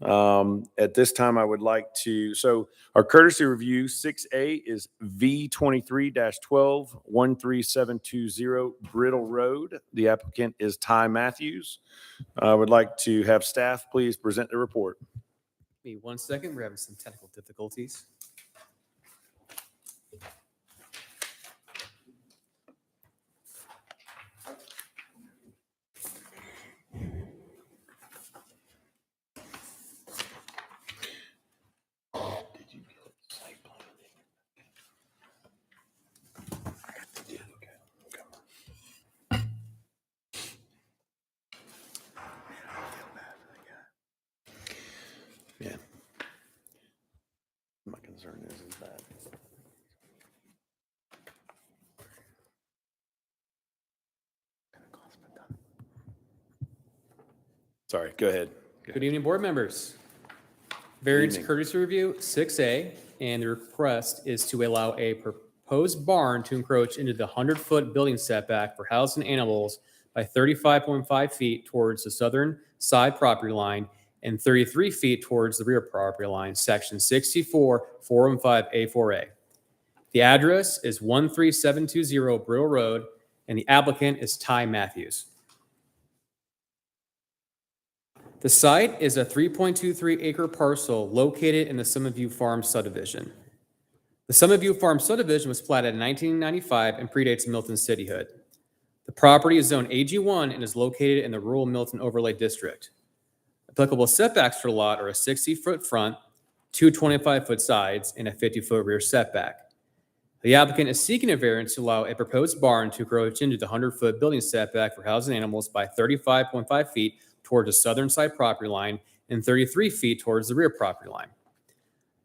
At this time, I would like to, so our courtesy review 6A is V23-12-13720 Brittle Road. The applicant is Ty Matthews. I would like to have staff please present the report. Give me 1 second. We're having some technical difficulties. Yeah. My concern is that. Sorry, go ahead. Good evening, board members. Variance evening. courtesy review 6A, and the request is to allow a proposed barn to encroach into the 100-foot building setback for housing animals by 35.5 feet towards the southern side property line and 33 feet towards the rear property line, section 64, 415A4A. The address is 13720 Brill Road, and the applicant is Ty Matthews. The site is a 3.23 acre parcel located in the Summitview Farm subdivision. The Summitview Farm subdivision was platted in 1995 and predates Milton cityhood. The property is zoned AG1 and is located in the rural Milton overlay district. Applicable setbacks for the lot are a 60-foot front, two 25-foot sides, and a 50-foot rear setback. The applicant is seeking a variance to allow a proposed barn to encroach into the 100-foot building setback for housing animals by 35.5 feet towards the southern side property line and 33 feet towards the rear property line.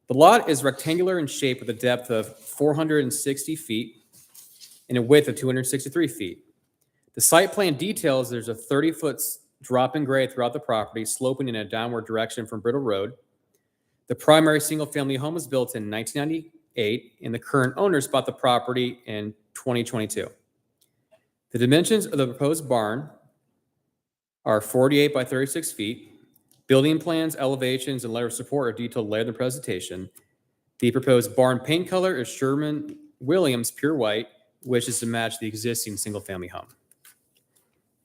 The lot is rectangular in shape with a depth of 460 feet and a width of 263 feet. The site plan details there's a 30-foot drop in grade throughout the property, sloping in a downward direction from Brittle Road. The primary single-family home was built in 1998, and the current owners bought the property in 2022. The dimensions of the proposed barn are 48 by 36 feet. Building plans, elevations, and letter of support are detailed later in the presentation. The proposed barn paint color is Sherman-Williams Pure White, which is to match the existing single-family home.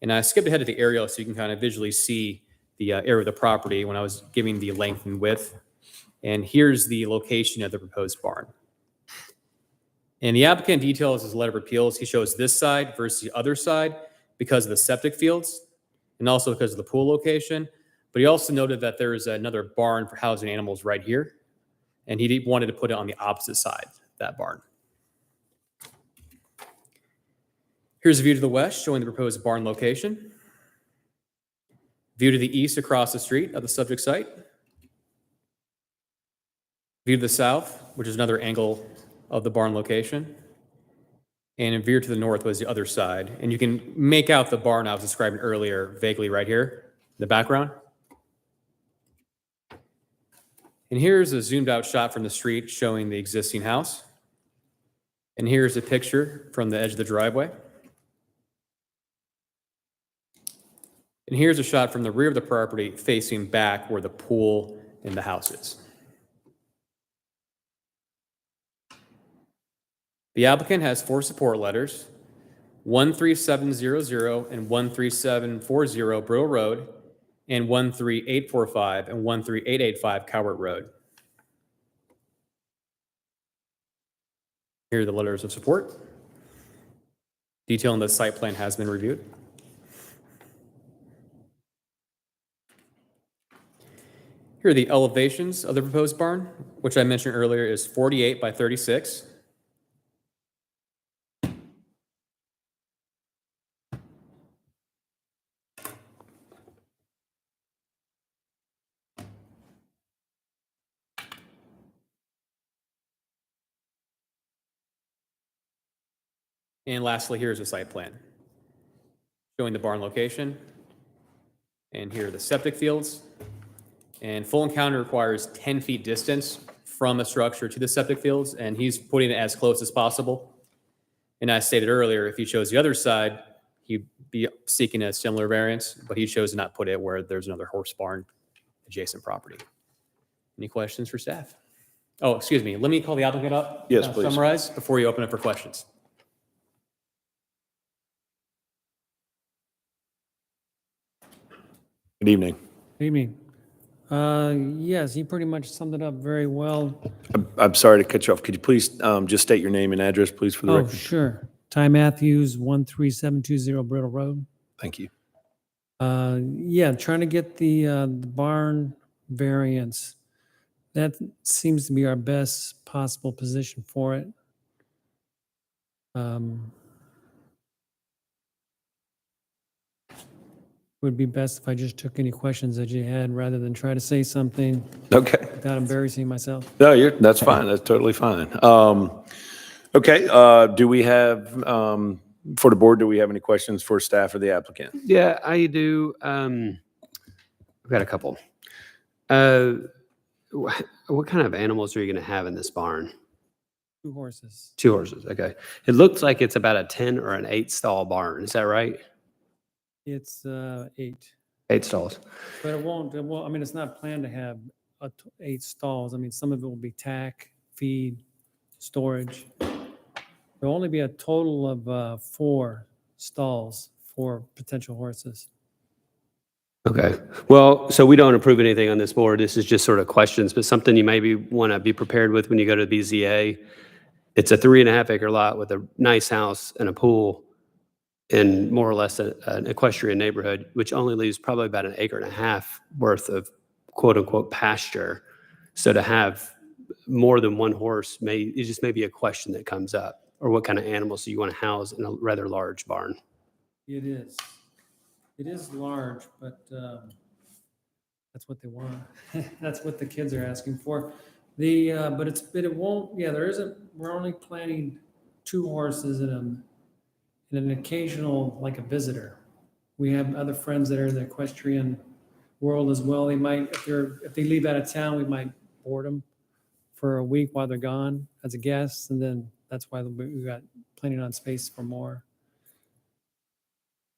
And I skipped ahead to the aerial so you can kind of visually see the area of the property when I was giving the length and width. And here's the location of the proposed barn. And the applicant details his letter of appeals. He shows this side versus the other side because of the septic fields and also because of the pool location. But he also noted that there is another barn for housing animals right here. And he wanted to put it on the opposite side of that barn. Here's a view to the west showing the proposed barn location. View to the east across the street of the subject site. View to the south, which is another angle of the barn location. And a view to the north was the other side. And you can make out the barn I was describing earlier vaguely right here in the background. And here's a zoomed out shot from the street showing the existing house. And here's a picture from the edge of the driveway. And here's a shot from the rear of the property facing back where the pool and the house is. The applicant has 4 support letters, 13700 and 13740 Brill Road, and 13845 and 13885 Cowart Road. Here are the letters of support. Detailing the site plan has been reviewed. Here are the elevations of the proposed barn, which I mentioned earlier is 48 by 36. And lastly, here's a site plan showing the barn location. And here are the septic fields. And full encounter requires 10 feet distance from the structure to the septic fields, and he's putting it as close as possible. And I stated earlier, if he chose the other side, he'd be seeking a similar variance, but he chose to not put it where there's another horse barn adjacent property. Any questions for staff? Oh, excuse me. Let me call the applicant up. Yes, please. Summarize before you open it for questions. Good evening. Evening. Yes, you pretty much summed it up very well. I'm sorry to cut you off. Could you please just state your name and address, please, for the Oh, record? sure. Ty Matthews, 13720 Brittle Road. Thank you. Yeah, trying to get the barn variance. That seems to be our best possible position for it. Would be best if I just took any questions that you had rather than try to say something Okay. without embarrassing myself. No, that's fine. That's totally fine. Okay, do we have, for the board, do we have any questions for staff or the applicant? Yeah, I do. I've got a couple. What kind of animals are you going to have in this barn? 2 horses. 2 horses. Okay. It looks like it's about a 10 or an 8 stall barn. Is that right? It's 8. 8 stalls. But it won't, I mean, it's not planned to have 8 stalls. I mean, some of it will be tack, feed, storage. There'll only be a total of 4 stalls for potential horses. Okay. Well, so we don't approve anything on this board. This is just sort of questions, but something you maybe want to be prepared with when you go to the BZA. It's a 3.5 acre lot with a nice house and a pool in more or less an equestrian neighborhood, which only leaves probably about 1.5 acres worth of quote unquote pasture. So to have more than 1 horse it just may be a question that comes up, or what kind of animals do you want to house in a rather large barn? It is. It is large, but that's what they want. That's what the kids are asking for. But it won't, yeah, we're only planning 2 horses and an occasional, like a visitor. We have other friends that are in the equestrian world as well. They might, if they leave out of town, we might board them for a week while they're gone as a guest. And then that's why we got planning on space for more.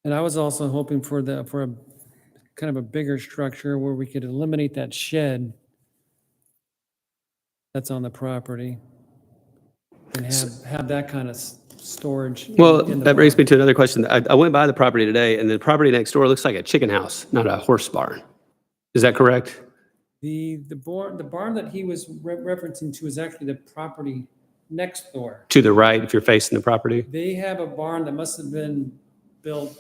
And I was also hoping for a kind of a bigger structure where we could eliminate that shed that's on the property and have that kind of storage. Well, in the that brings barn. me to another question. I went by the property today, and the property next door looks like a chicken house, not a horse barn. Is that correct? The barn that he was referencing to is actually the property next door. To the right, if you're facing the property? They have a barn that must have been built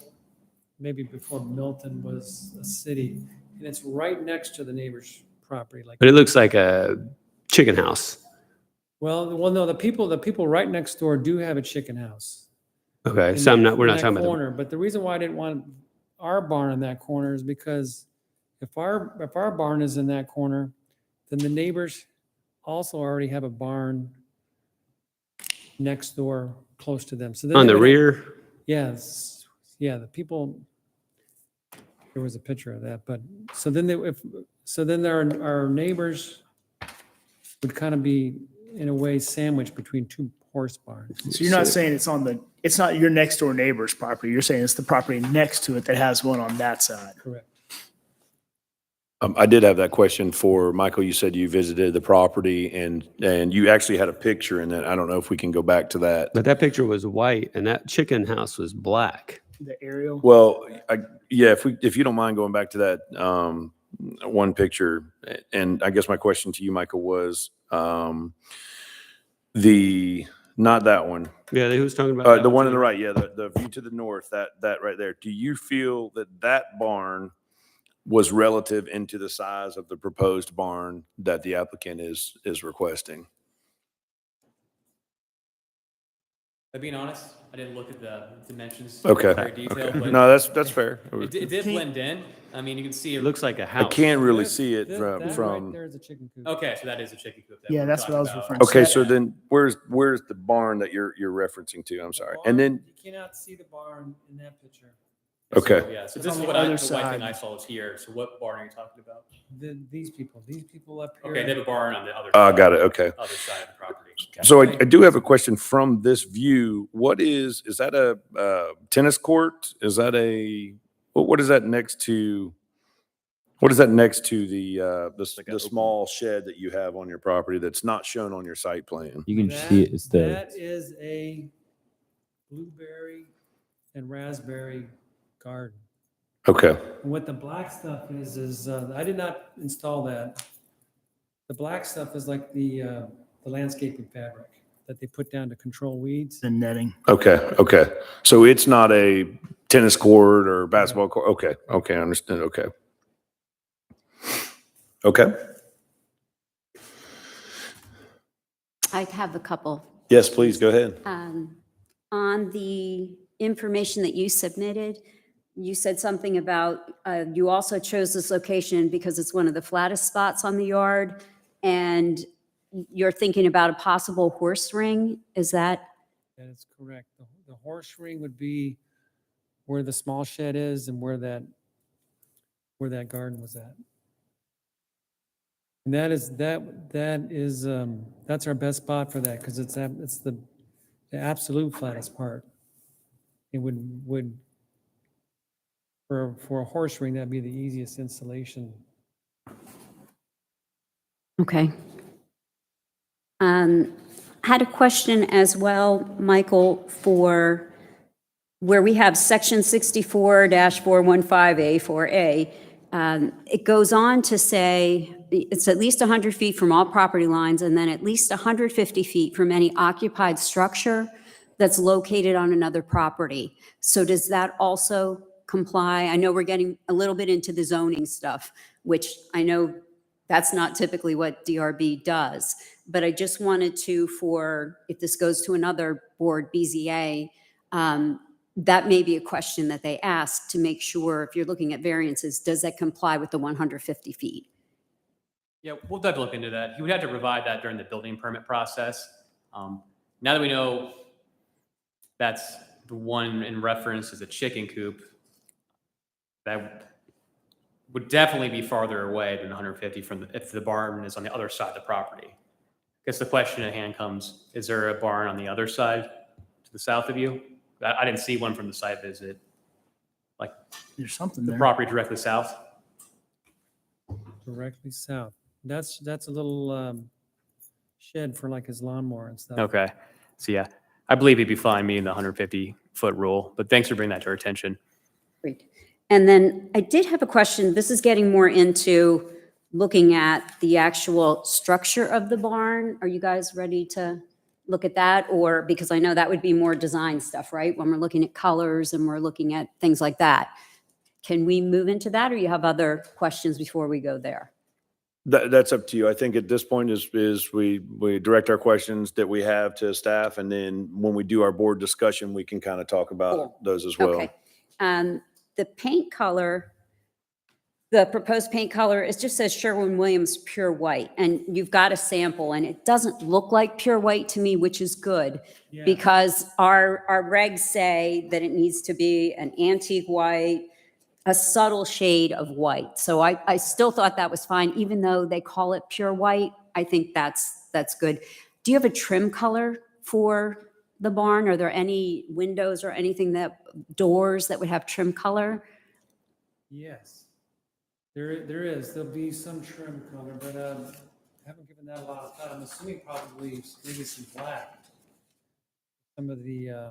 maybe before Milton was a city, and it's right next to the neighbor's property. But it looks like a chicken house. Well, no, the people right next door do have a chicken house. Okay, so we're not in talking that about corner. But the reason why I didn't want our barn in that corner is because if our barn is in that corner, then the neighbors also already have a barn next door close to them. So then on they the would have- rear. Yes, yeah, the people, there was a picture of that, but, so then our neighbors would kind of be, in a way, sandwiched between 2 horse barns. So you're not saying it's not your next door neighbor's property. You're saying it's the property next to it that has one on that side. Correct. I did have that question for Michael. You said you visited the property and you actually had a picture in that. I don't know if we can go back to that. But that picture was white, and that chicken house was black. The aerial. Well, yeah, if you don't mind going back to that one picture, and I guess my question to you, Michael, was not that one. Yeah, he was talking about The one on the right, yeah, the view to the north, that right there. Do you feel that barn was relative into the size of the proposed barn that the applicant is requesting? Being honest, I didn't look at the dimensions. Okay. in very detail, Okay. but No, that's fair. it did blend in. I mean, you can see It looks like a I house. can't really see it That right from. there is a chicken coop. Okay, so that is a chicken coop. that Yeah, we're that's what I was talking about. referring to. Okay, so then where's the barn that you're referencing to? I'm sorry. And then, You cannot see the barn in that picture. Okay. So, yeah, so It's this on is the what other the white thing side. I saw is here. So what barn are you talking about? These people up here. Okay, they have a barn on the other. Got it. Okay. Other side of the property. So I do have a question from this view. Is that a tennis court? Is that what is that next to? What is that next to the small shed that you have on your property that's not shown on your site plan? You can see it. It's the, That is a blueberry and raspberry garden. Okay. And what the black stuff is I did not install that. The black stuff is like the landscaping fabric that they put down to control weeds. The netting. Okay. So it's not a tennis court or basketball court. Okay. I understand. Okay. I have a couple. Yes, please go ahead. On the information that you submitted, you said something about, you also chose this location because it's one of the flattest spots on the yard, and you're thinking about a possible horse ring. Is that? That is correct. The horse ring would be where the small shed is and where that garden was at. And that's our best spot for that because it's the absolute flattest part. It would for a horse ring, that'd be the easiest installation. Okay. Had a question as well, Michael, for where we have section 64-415A4A. It goes on to say it's at least 100 feet from all property lines and then at least 150 feet from any occupied structure that's located on another property. So does that also comply? I know we're getting a little bit into the zoning stuff, which I know that's not typically what DRB does. But I just wanted to, if this goes to another board, BZA, that may be a question that they ask to make sure if you're looking at variances, does that comply with the 150 feet? Yeah, we'll definitely look into that. He would have to provide that during the building permit process. Now that we know that's the one in reference is a chicken coop, that would definitely be farther away than 150 from if the barn is on the other side of the property. I guess the question at hand comes, is there a barn on the other side to the south of you? I didn't see one from the site visit. Like There's something the there. property directly south? Directly south. That's a little shed for like his lawnmower and stuff. Okay. So yeah, I believe he'd be fine meeting the 150-foot rule, but thanks for bringing that to our attention. Great. And then I did have a question. This is getting more into looking at the actual structure of the barn. Are you guys ready to look at that? Or because I know that would be more design stuff, right? When we're looking at colors and we're looking at things like that. Can we move into that or you have other questions before we go there? That's up to you. I think at this point is we direct our questions that we have to staff, and then when we do our board discussion, we can kind of talk about Cool. those as well. Okay. The paint color, the proposed paint color, it just says Sherwin-Williams Pure White, and you've got a sample, and it doesn't look like pure white to me, which is good, Yeah. because our regs say that it needs to be an antique white, a subtle shade of white. So I still thought that was fine, even though they call it pure white. I think that's good. Do you have a trim color for the barn? Are there any windows or anything doors that would have trim color? Yes. There is. There'll be some trim color, but I haven't given that a lot of thought. I'm assuming probably maybe some black. Some of the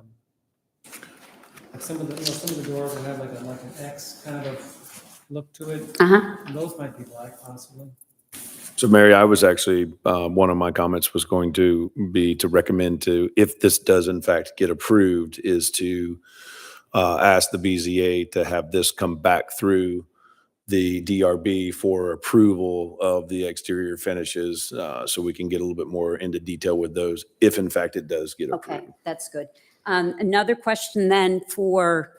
some of the doors will have like an X kind of look to it. Uh-huh. Those might be black possibly. So Mary, I was actually, one of my comments was going to be to recommend if this does in fact get approved, is to ask the BZA to have this come back through the DRB for approval of the exterior finishes, so we can get a little bit more into detail with those, if in fact it does get approved. Okay, that's good. Another question then for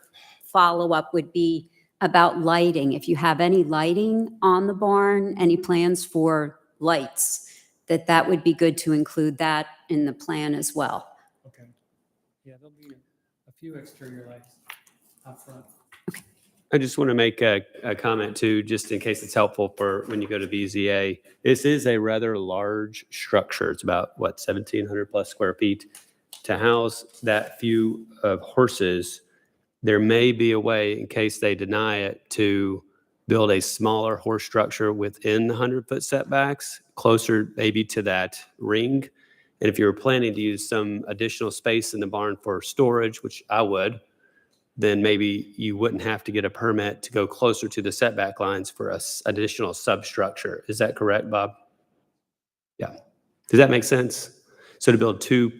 follow-up would be about lighting. If you have any lighting on the barn, any plans for lights, that would be good to include that in the plan as well. Okay. Yeah, there'll be a few exterior lights out front. I just want to make a comment too, just in case it's helpful for when you go to BZA. This is a rather large structure. It's about, what, 1,700 plus square feet. To house that few of horses, there may be a way, in case they deny it, to build a smaller horse structure within the 100-foot setbacks, closer maybe to that ring. And if you were planning to use some additional space in the barn for storage, which I would, then maybe you wouldn't have to get a permit to go closer to the setback lines for a additional substructure. Is that correct, Bob? Yeah. Does that make sense? So to build two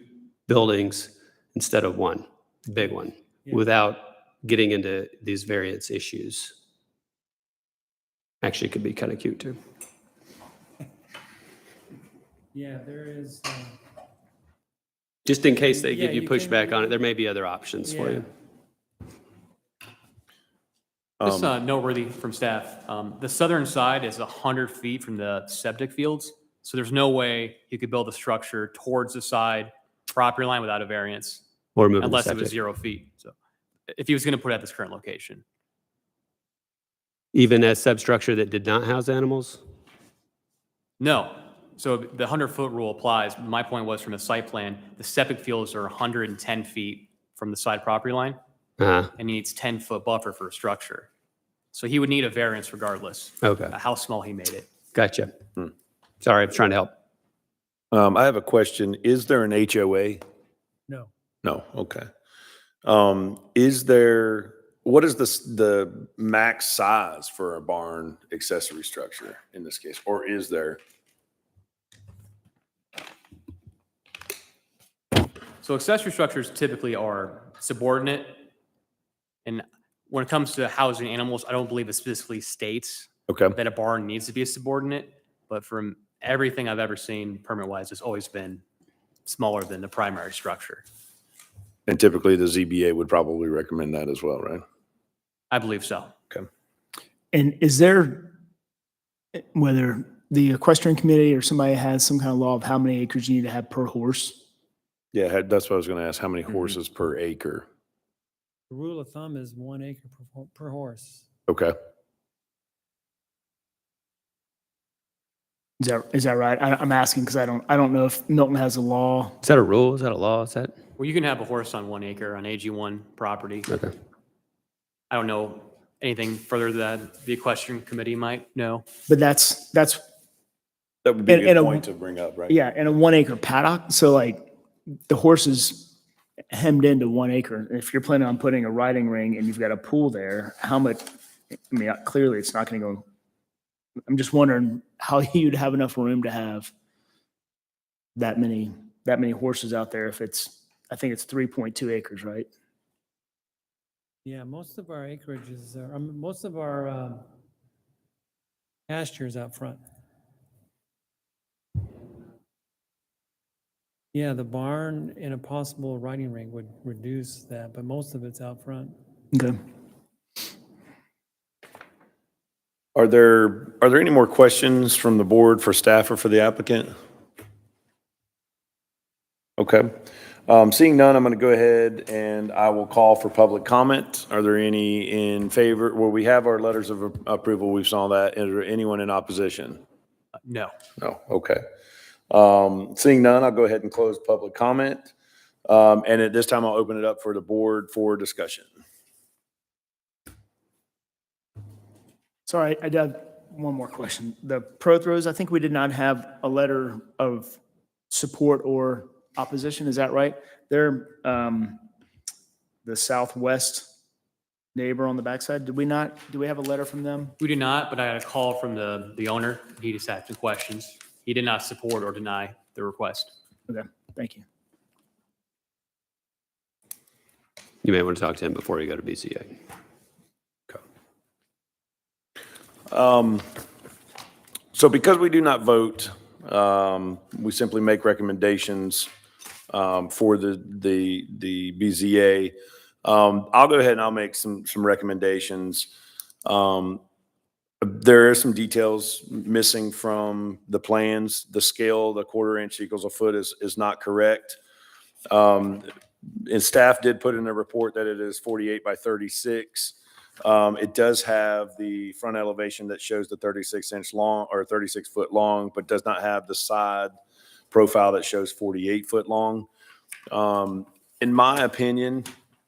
buildings instead of one, big one, Yeah. without getting into these variance issues. Actually, it could be kind of cute too. Yeah, there is, Just in case they Yeah, give you you can- pushback on it, there may be other options for yeah. you. Just noteworthy from staff, the southern side is 100 feet from the septic fields. So there's no way you could build a structure towards the side property line without a variance, Or moving the unless it was septic. 0 feet. So if he was going to put it at this current location. Even a substructure that did not house animals? No. So the 100-foot rule applies. My point was from the site plan, the septic fields are 110 feet from the side property line, Uh-huh. and he needs 10-foot buffer for a structure. So he would need a variance regardless Okay, of how small he made it. gotcha. Sorry, I was trying to help. I have a question. Is there an HOA? no. No, okay. What is the max size for a barn accessory structure in this case? Or is there? So accessory structures typically are subordinate. And when it comes to housing animals, I don't believe it specifically states Okay, that a barn needs to be a subordinate. But from everything I've ever seen permit-wise, it's always been smaller than the primary structure. and typically the ZBA would probably recommend that as well, right? I believe so. And is there, whether the equestrian committee or somebody has some kind of law of how many acres you need to have per horse? Yeah, that's what I was going to ask. How many horses per acre? The rule of thumb is 1 acre per horse. Okay. Is that right? I'm asking because I don't know if Milton has a law. Is that a rule? Is that a law? Is that? Well, you can have a horse on 1 acre on AG1 property. Okay. I don't know anything further that the equestrian committee might know. But that's That would be a And good a- point to bring up, right? yeah, in a 1 acre paddock. So like the horse is hemmed into 1 acre. If you're planning on putting a riding ring and you've got a pool there, how much? I mean, clearly it's not going to go. I'm just wondering how you'd have enough room to have that many horses out there. If I think it's 3.2 acres, right? Yeah, most of our acreages are, most of our pastures out front. Yeah, the barn and a possible riding ring would reduce that, but most of it's out front. Okay. Are there any more questions from the board for staff or for the applicant? Okay. Seeing none, I'm going to go ahead and I will call for public comment. Are there any in favor? Well, we have our letters of approval. We saw that. Is there anyone in opposition? No. No. Okay. Seeing none, I'll go ahead and close public comment. And at this time, I'll open it up for the board for discussion. Sorry, I do have one more question. The Prothrows, I think we did not have a letter of support or opposition. Is that right? They're the southwest neighbor on the backside. Did we not? Do we have a letter from them? We did not, but I had a call from the owner. He just asked some questions. He did not support or deny the request. Okay, thank you. You may want to talk to him before you go to BCA. So because we do not vote, we simply make recommendations for the BZA. I'll go ahead and I'll make some recommendations. There are some details missing from the plans. The scale, the 1/4 inch equals a foot is not correct. And staff did put in a report that it is 48 by 36. It does have the front elevation that shows the 36-inch long or 36-foot long, but does not have the side profile that shows 48-foot long. In my opinion,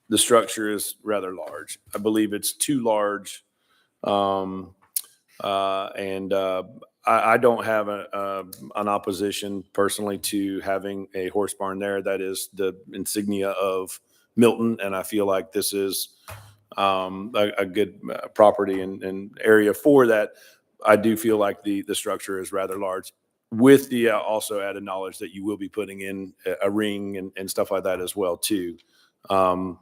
the structure is rather large. I believe it's too large. I don't have an opposition personally to having a horse barn there. That is the insignia of Milton, and I feel like this is a good property and area for that. I do feel like the structure is rather large, with the also added knowledge that you will be putting in a ring and stuff like that as well too. So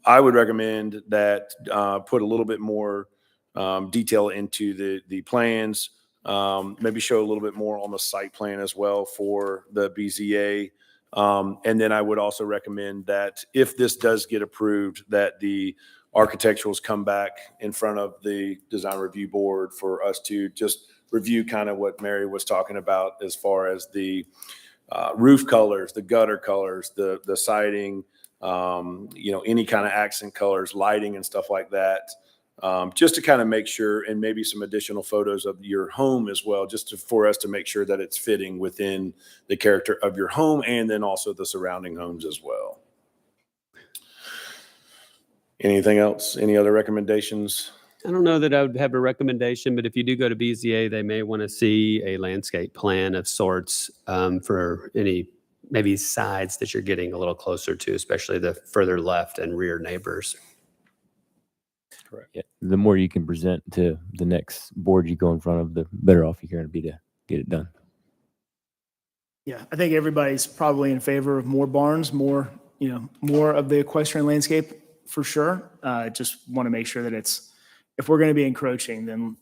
I would recommend that put a little bit more detail into the plans, maybe show a little bit more on the site plan as well for the BZA. And then I would also recommend that if this does get approved, that the architecturals come back in front of the design review board for us to just review kind of what Mary was talking about as far as the roof colors, the gutter colors, the siding, any kind of accent colors, lighting and stuff like that. Just to kind of make sure, and maybe some additional photos of your home as well, for us to make sure that it's fitting within the character of your home and then also the surrounding homes as well. Anything else? Any other recommendations? I don't know that I would have a recommendation, but if you do go to BZA, they may want to see a landscape plan of sorts for any maybe sides that you're getting a little closer to, especially the further left and rear neighbors. Correct. Yeah, the more you can present to the next board you go in front of, the better off you're going to be to get it done. Yeah, I think everybody's probably in favor of more barns, more of the equestrian landscape for sure. Just want to make sure that if we're going to be encroaching, then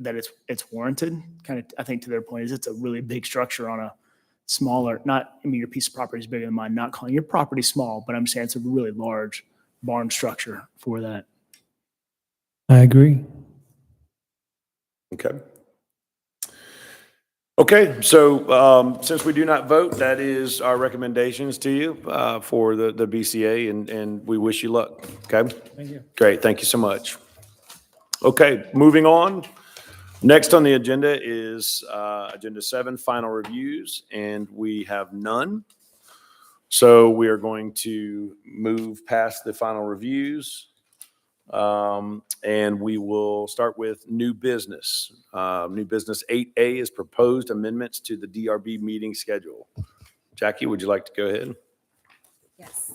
that it's warranted. Kind of, I think to their point is it's a really big structure on a smaller, your piece of property is bigger than mine, not calling your property small, but I'm saying it's a really large barn structure for that. I agree. Okay, so since we do not vote, that is our recommendations to you for the BCA, and we wish you luck. Okay? Thank you. Great, thank you so much. Okay, moving on. Next on the agenda is Agenda 7, final reviews, and we have none. So we are going to move past the final reviews. And we will start with new business. New business 8A is proposed amendments to the DRB meeting schedule. Jackie, would you like to go ahead? Yes.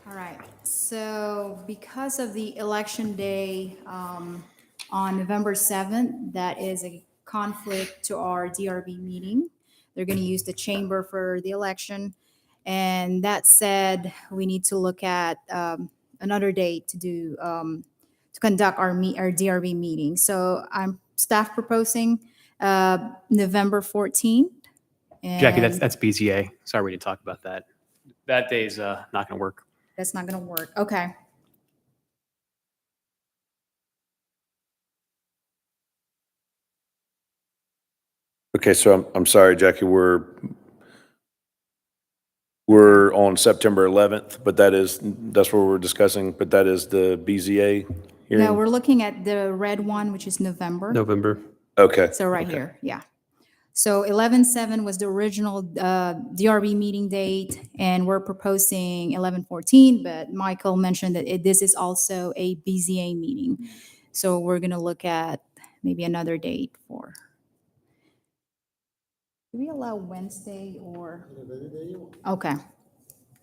All right, so because of the election day on November 7th, that is a conflict to our DRB meeting. They're going to use the chamber for the election. And that said, we need to look at another date to conduct our DRB meeting. So I'm staff proposing November 14th. Jackie, And that's BZA. Sorry we didn't talk about that. That day's not going to work. that's not going to work. Okay. Okay, so I'm sorry, Jackie, we're on September 11th, but that's what we're discussing, but that is the BZA hearing? No, we're looking at the red one, which is November. November. Okay. So right okay. here, yeah. So 11/7 was the original DRB meeting date, and we're proposing 11/14, but Michael mentioned that this is also a BZA meeting. So we're going to look at maybe another date for. Do we allow Wednesday or? Okay.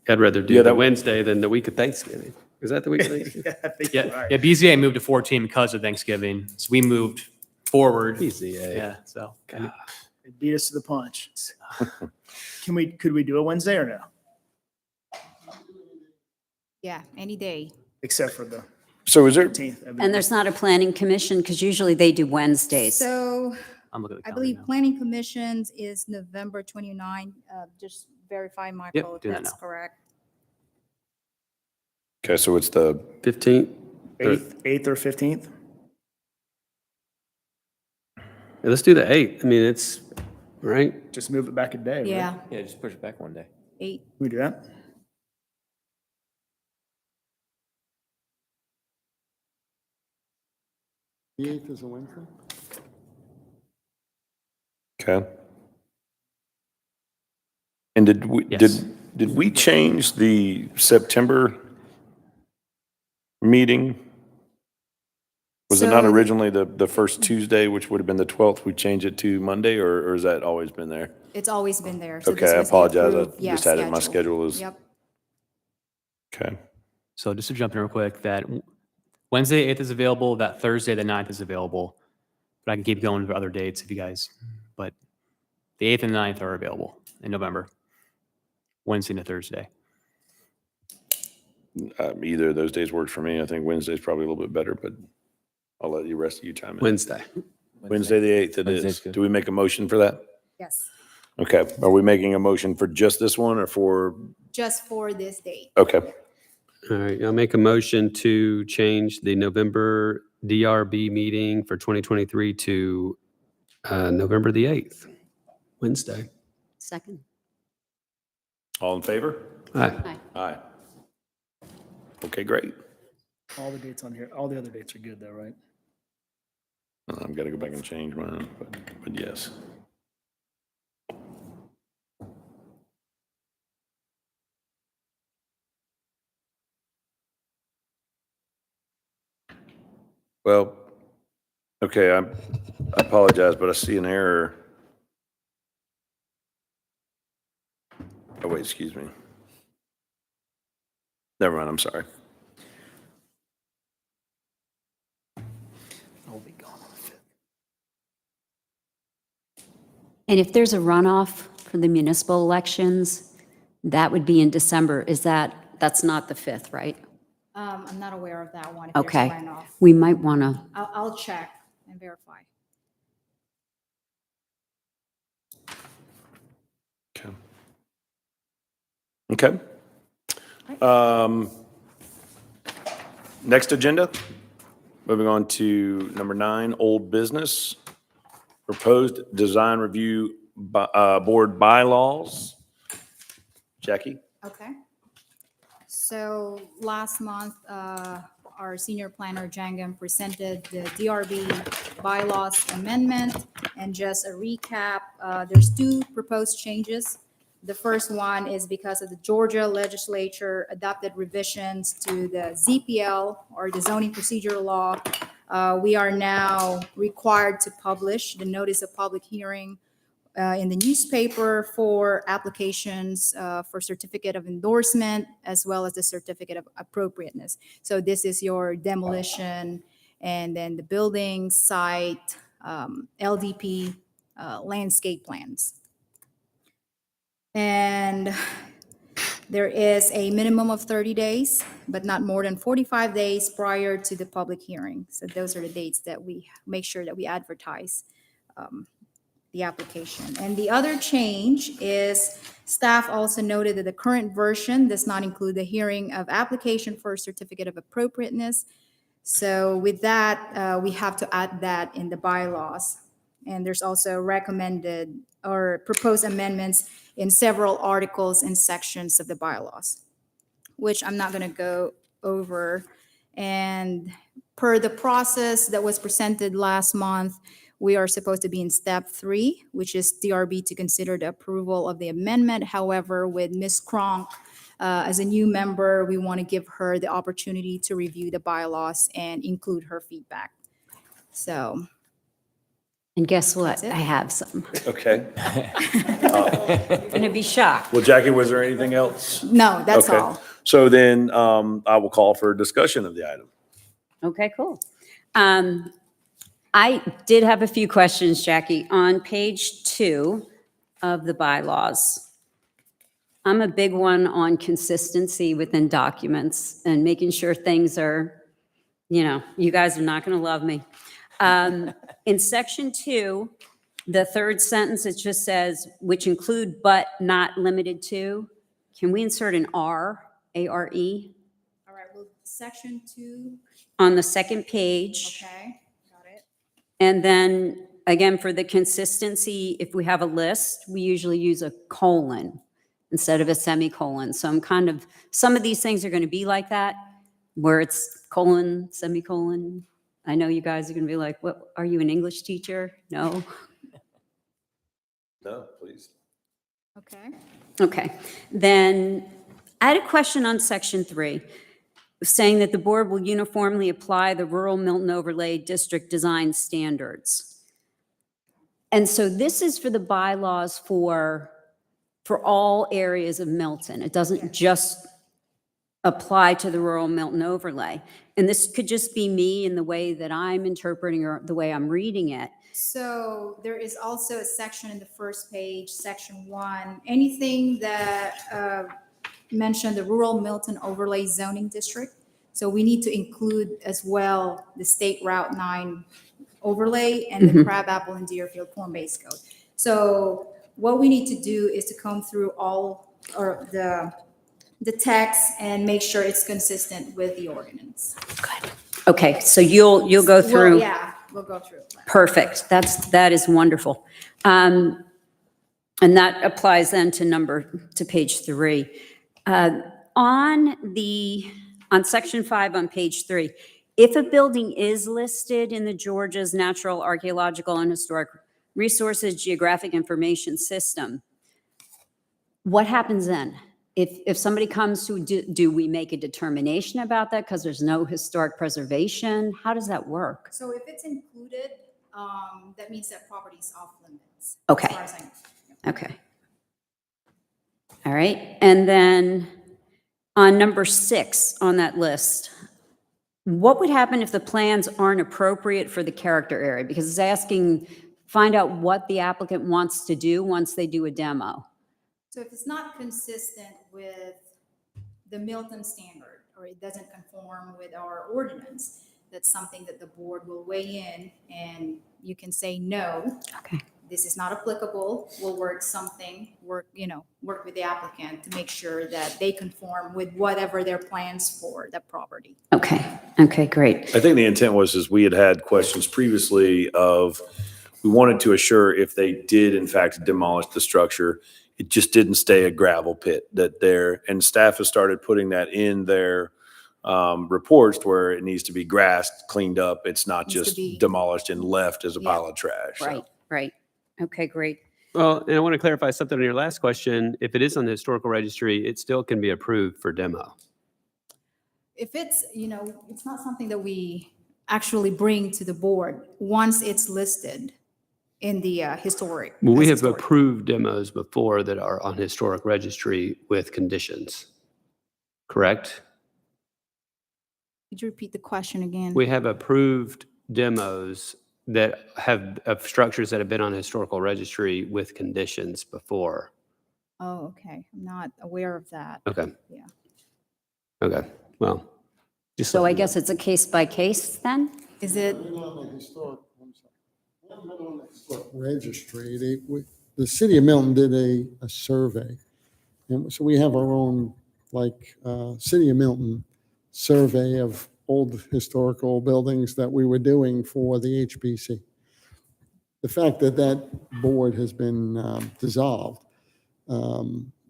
I'd rather do Yeah, the that- Wednesday than the week of Thanksgiving. Is that the week of Thanksgiving? Yeah, BZA moved to 14 because of Thanksgiving. So we moved forward. BZA. Yeah, so. They beat us to the punch. Could we do a Wednesday or no? Yeah, any day. Except for the So is there, 13th. And there's not a planning commission because usually they do Wednesdays. So I'm looking at the I calendar believe now. planning commissions is November 29. Just verify, Michael, if do that that's now. correct. Okay, so it's the, 15th? 8th or 15th? Yeah, let's do the 8th. I mean, it's, right? Just move it back a day, right? Yeah, Yeah, just push it back one day. 8. We do that? The 8th is a Wednesday? okay. And did we, Yes. did we change the September meeting? Was it not So- originally the first Tuesday, which would have been the 12th? We changed it to Monday, or has that always been there? It's always been there. So Okay, this I was the apologize. I approved, yeah, just had it in my schedule as, Yep. okay. So just to jump in real quick, that Wednesday 8th is available, that Thursday the 9th is available. But I can keep going for other dates if you guys, but the 8th and 9th are available in November. Wednesday to Thursday. Either of those days works for me. I think Wednesday's probably a little bit better, but I'll let the rest of you chime in. Wednesday. Wednesday, the 8th it Wednesday's is. good. Do we make a motion for that? Yes, Okay. Are we making a motion for just this one or for, just for this date. okay. All right, I'll make a motion to change the November DRB meeting for 2023 to November the 8th, Wednesday. Second. All in favor? Aye. Aye. Aye. Okay, great. All the dates on here, all the other dates are good though, right? I've got to go back and change mine, but yes. Well, okay, I apologize, but I see an error. Oh, wait, excuse me. Never mind, I'm sorry. I'll be gone on the 5th. And if there's a runoff for the municipal elections, that would be in December. That's not the 5th, right? I'm not aware of that one. If there's a Okay. runoff. We might want to, I'll check and verify. Okay. Next agenda, moving on to number 9, old business. Proposed design review board bylaws. Jackie? Okay. So last month, our senior planner, Jangam, presented the DRB bylaws amendment. And just a recap, there's 2 proposed changes. The first one is because of the Georgia legislature adopted revisions to the ZPL, or the zoning procedure law. We are now required to publish the notice of public hearing in the newspaper for applications for certificate of endorsement, as well as the certificate of appropriateness. So this is your demolition, and then the building site, LDP, landscape plans. And there is a minimum of 30 days, but not more than 45 days prior to the public hearing. So those are the dates that we make sure that we advertise the application. And the other change is staff also noted that the current version does not include the hearing of application for a certificate of appropriateness. So with that, we have to add that in the bylaws. And there's also recommended or proposed amendments in several articles and sections of the bylaws, which I'm not going to go over. And per the process that was presented last month, we are supposed to be in step 3, which is DRB to consider the approval of the amendment. However, with Ms. Kronk as a new member, we want to give her the opportunity to review the bylaws and include her feedback. So, and guess what? That's it. I have some. Okay. You're going to be shocked. Well, Jackie, was there anything else? no, that's Okay. all. So then I will call for a discussion of the item. Okay, cool. I did have a few questions, Jackie. On page 2 of the bylaws, I'm a big one on consistency within documents and making sure things are, you guys are not going to love me. In section 2, the third sentence, it just says, which include but not limited to. Can we insert an R, A-R-E? All right, well, section 2, on the second page. okay, got it. And then, again, for the consistency, if we have a list, we usually use a colon instead of a semicolon. So I'm kind of, some of these things are going to be like that, where it's colon, semicolon. I know you guys are going to be like, what, are you an English teacher? No? No, please. Okay. Okay. Then I had a question on section 3, saying that the board will uniformly apply the rural Milton overlay district design standards. And so this is for the bylaws for all areas of Milton. It doesn't just apply to the rural Milton overlay. And this could just be me in the way that I'm interpreting or the way I'm reading it. So there is also a section in the first page, section 1, anything that mentioned the rural Milton overlay zoning district. So we need to include as well the State Route 9 overlay and the Crabapple and Deerfield form-based code. So what we need to do is to comb through all or the text and make sure it's consistent with the ordinance. Okay, so you'll go Well, through. yeah, we'll go through it. Perfect. That is wonderful. And that applies then to page 3. On section 5 on page 3, if a building is listed in the Georgia's Natural, Archaeological, and Historic Resources Geographic Information System, what happens then? If somebody comes to, do we make a determination about that because there's no historic preservation? How does that work? So if it's included, that means that property is off limits. Okay. As far as I know. Okay. All right. And then on number 6 on that list, what would happen if the plans aren't appropriate for the character area? Because it's asking, find out what the applicant wants to do once they do a demo. So if it's not consistent with the Milton standard, or it doesn't conform with our ordinance, that's something that the board will weigh in, and you can say, no, Okay. this is not applicable. We'll work with the applicant to make sure that they conform with whatever their plans for the property. Okay. Okay, great. I think the intent was we had questions previously of, we wanted to assure if they did in fact demolish the structure, it just didn't stay a gravel pit and staff has started putting that in their reports where it needs to be grassed, cleaned up. It's not Needs to just be- demolished and left as a Yeah. pile of trash. So. Right, right. Okay, great. Well, and I want to clarify something on your last question. If it is on the historical registry, it still can be approved for demo. If it's, it's not something that we actually bring to the board once it's listed in the historic. Well, we as have historic. approved demos before that are on historic registry with conditions, correct? Could you repeat the question again? We have approved demos that have, of structures that have been on historical registry with conditions before. Oh, okay. I'm not aware of that. Okay. Yeah. Okay, well. just So I something guess it's a case by case then? Is it, On the historic, I'm sorry. On the historic registry, the city of Milton did a survey. And so we have our own, city of Milton survey of old historical buildings that we were doing for the HBC. The fact that that board has been dissolved,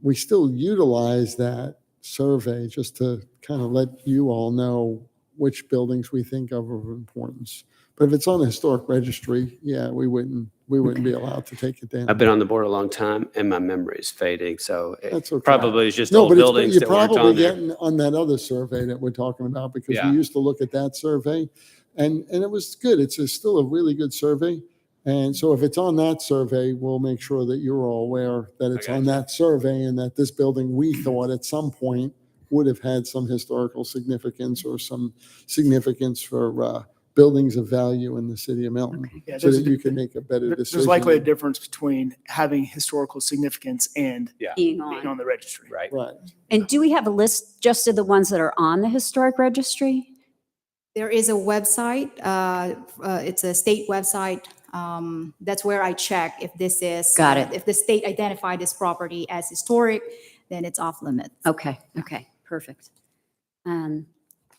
we still utilize that survey just to kind of let you all know which buildings we think of importance. But if it's on the historic registry, yeah, we wouldn't be allowed to take it down. I've been on the board a long time and my memory is fading, so it That's okay. probably is just No, old but buildings you're that weren't probably on there. getting on that other survey that we're talking about, because Yeah. we used to look at that survey and it was good. Still a really good survey. And so if it's on that survey, we'll make sure that you're all aware that it's on that survey and that this building, we thought at some point would have had some historical significance or some significance for buildings of value in the city of Milton, Yeah, so there's that you can make a better decision. There's likely a difference between having historical significance and Being being on. on the registry. Right. Right. And do we have a list just of the ones that are on the historic registry? there is a website, it's a state website. That's where I check if this is. Got it. If the state identified this property as historic, then it's off limits. Okay, okay, perfect.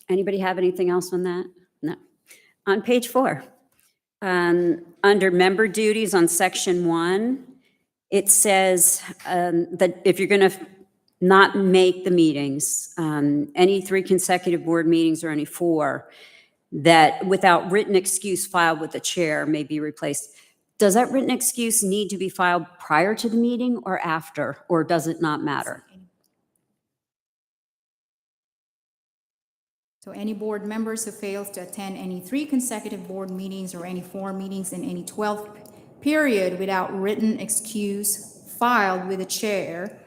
Anybody have anything else on that? No. On page 4, under member duties on section 1, it says that if you're going to not make the meetings, any 3 consecutive board meetings or any 4, that without written excuse filed with the chair may be replaced. Does that written excuse need to be filed prior to the meeting or after, or does it not matter? So any board members who fails to attend any 3 consecutive board meetings or any 4 meetings in any 12th period without written excuse filed with the chair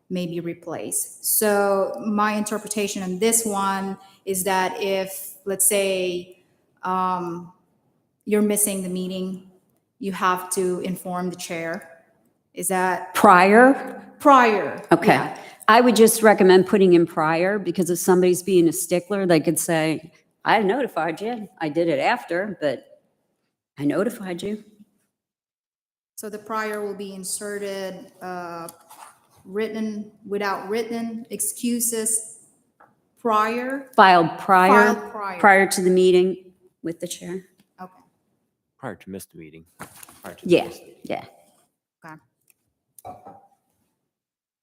may be replaced. So my interpretation on this one is that if, let's say, you're missing the meeting, you have to inform the chair. Is that Prior? prior? Okay. Yeah. I would just recommend putting in prior, because if somebody's being a stickler, they could say, I notified you. I did it after, but I notified you. So the prior will be inserted, written, without written excuses prior? Filed prior, Filed prior. prior to the meeting with the chair. Okay, Prior to missed meeting. Prior to the Yeah, missed- yeah. okay.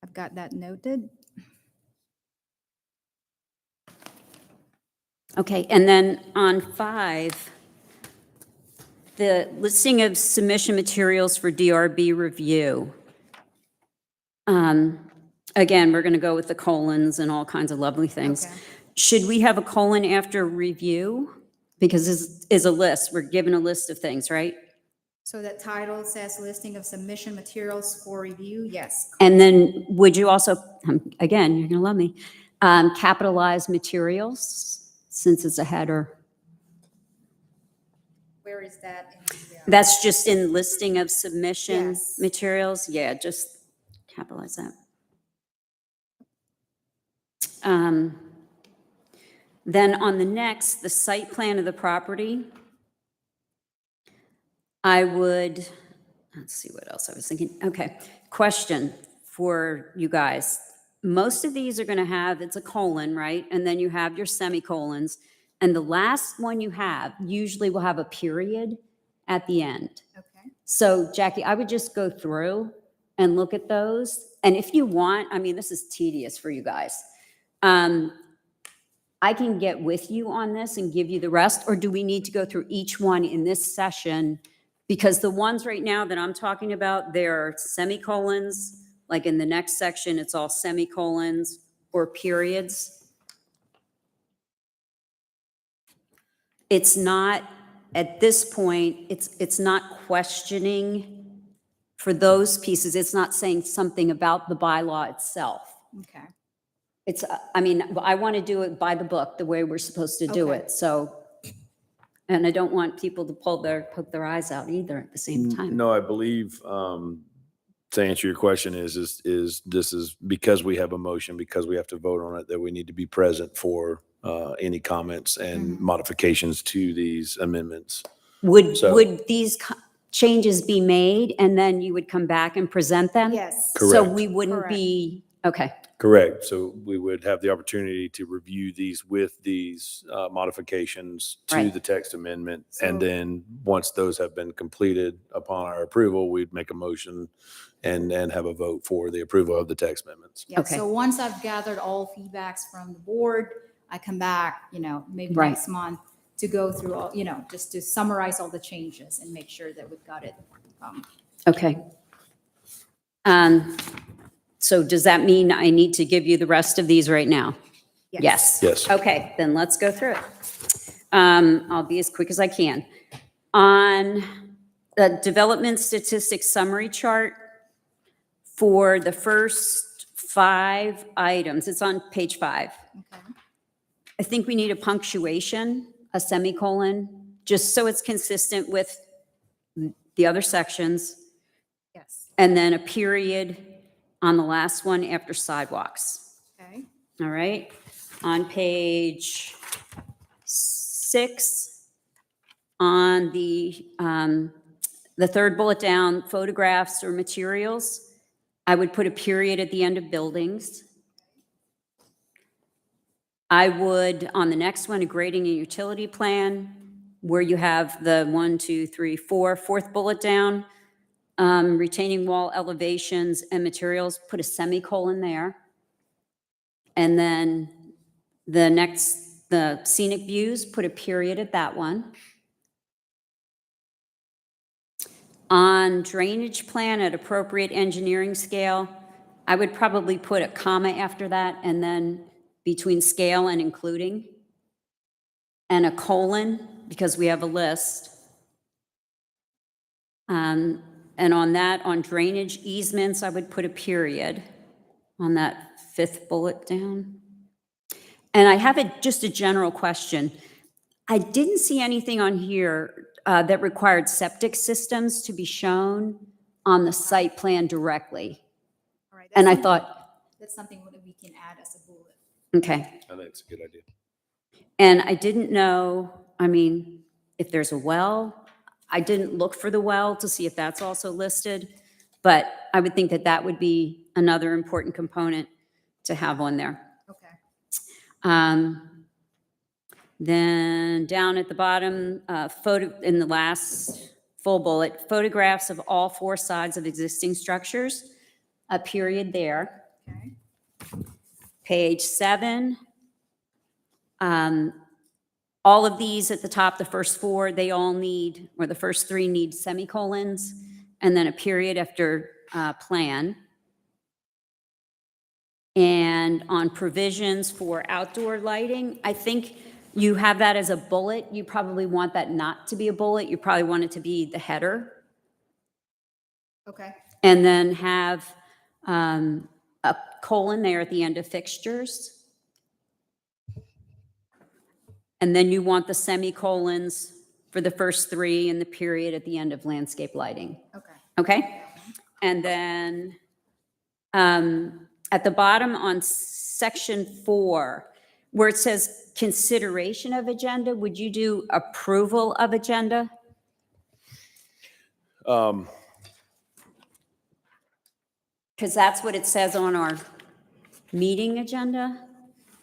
I've got that noted. Okay, and then on 5, the listing of submission materials for DRB review. Again, we're going to go with the colons and all kinds of lovely things. Okay. Should we have a colon after review? Because this is a list, we're given a list of things, right? So that title says listing of submission materials for review, yes. And then would you also, again, you're going to love me, capitalize materials, since it's a header? Where is that? in the, That's just in listing of submission Yes. materials? Yeah, just capitalize that. Then on the next, the site plan of the property, I would, let's see what else I was thinking. Okay, question for you guys. Most of these are going to have, it's a colon, right? And then you have your semicolons. And the last one you have usually will have a period at the end. Okay. So Jackie, I would just go through and look at those. And if you want, I mean, this is tedious for you guys. I can get with you on this and give you the rest, or do we need to go through each one in this session? Because the ones right now that I'm talking about, they're semicolons, like in the next section, it's all semicolons or periods. It's not, at this point, it's not questioning for those pieces. It's not saying something about the bylaw itself. Okay. It's, I mean, I want to do it by the book, the way we're supposed to do Okay. it, so. And I don't want people to poke their eyes out either at the same time. No, I believe, to answer your question is this is because we have a motion, because we have to vote on it, that we need to be present for any comments and modifications to these amendments. So- Would these changes be made and then you would come back and present them? Yes. So Correct. we wouldn't Correct. be, okay, Correct. So we would have the opportunity to review these with these modifications to Right. the text amendment. And So- then once those have been completed upon our approval, we'd make a motion and have a vote for the approval of the text amendments. Yeah, Okay. so once I've gathered all feedbacks from the board, I come back, maybe Right. next month to go through all, just to summarize all the changes and make sure that we've got it. okay. So does that mean I need to give you the rest of these right now? Yes. Yes. Okay, then let's go through it. I'll be as quick as I can. On the development statistics summary chart, for the first 5 items, it's on page 5. Okay. I think we need a punctuation, a semicolon, just so it's consistent with the other sections, Yes, and then a period on the last one after sidewalks. okay. All right? On page 6, on the third bullet down, photographs or materials, I would put a period at the end of buildings. I would, on the next one, a grading and utility plan, where you have the 1, 2, 3, 4, fourth bullet down, retaining wall elevations and materials, put a semicolon there. And then the scenic views, put a period at that one. On drainage plan at appropriate engineering scale, I would probably put a comma after that and then between scale and including, and a colon, because we have a list. And on that, on drainage easements, I would put a period on that fifth bullet down. And I have just a general question. I didn't see anything on here that required septic systems to be shown on the site plan directly. All right. And I something- thought, That's something that we can add as a bullet. okay. I think it's a good idea. And I didn't know, I mean, if there's a well, I didn't look for the well to see if that's also listed, but I would think that that would be another important component to have on there. Okay. Then down at the bottom, in the last full bullet, photographs of all 4 sides of existing structures, a period there. Okay. Page 7. All of these at the top, the first 4, they all need, or the first 3 need semicolons, and then a period after plan. And on provisions for outdoor lighting, I think you have that as a bullet. You probably want that not to be a bullet. You probably want it to be the header. Okay. And then have a colon there at the end of fixtures. And then you want the semicolons for the first 3 and the period at the end of landscape lighting. Okay. Okay? And then at the bottom on section 4, where it says consideration of agenda, would you do approval of agenda? Because that's what it says on our meeting agenda.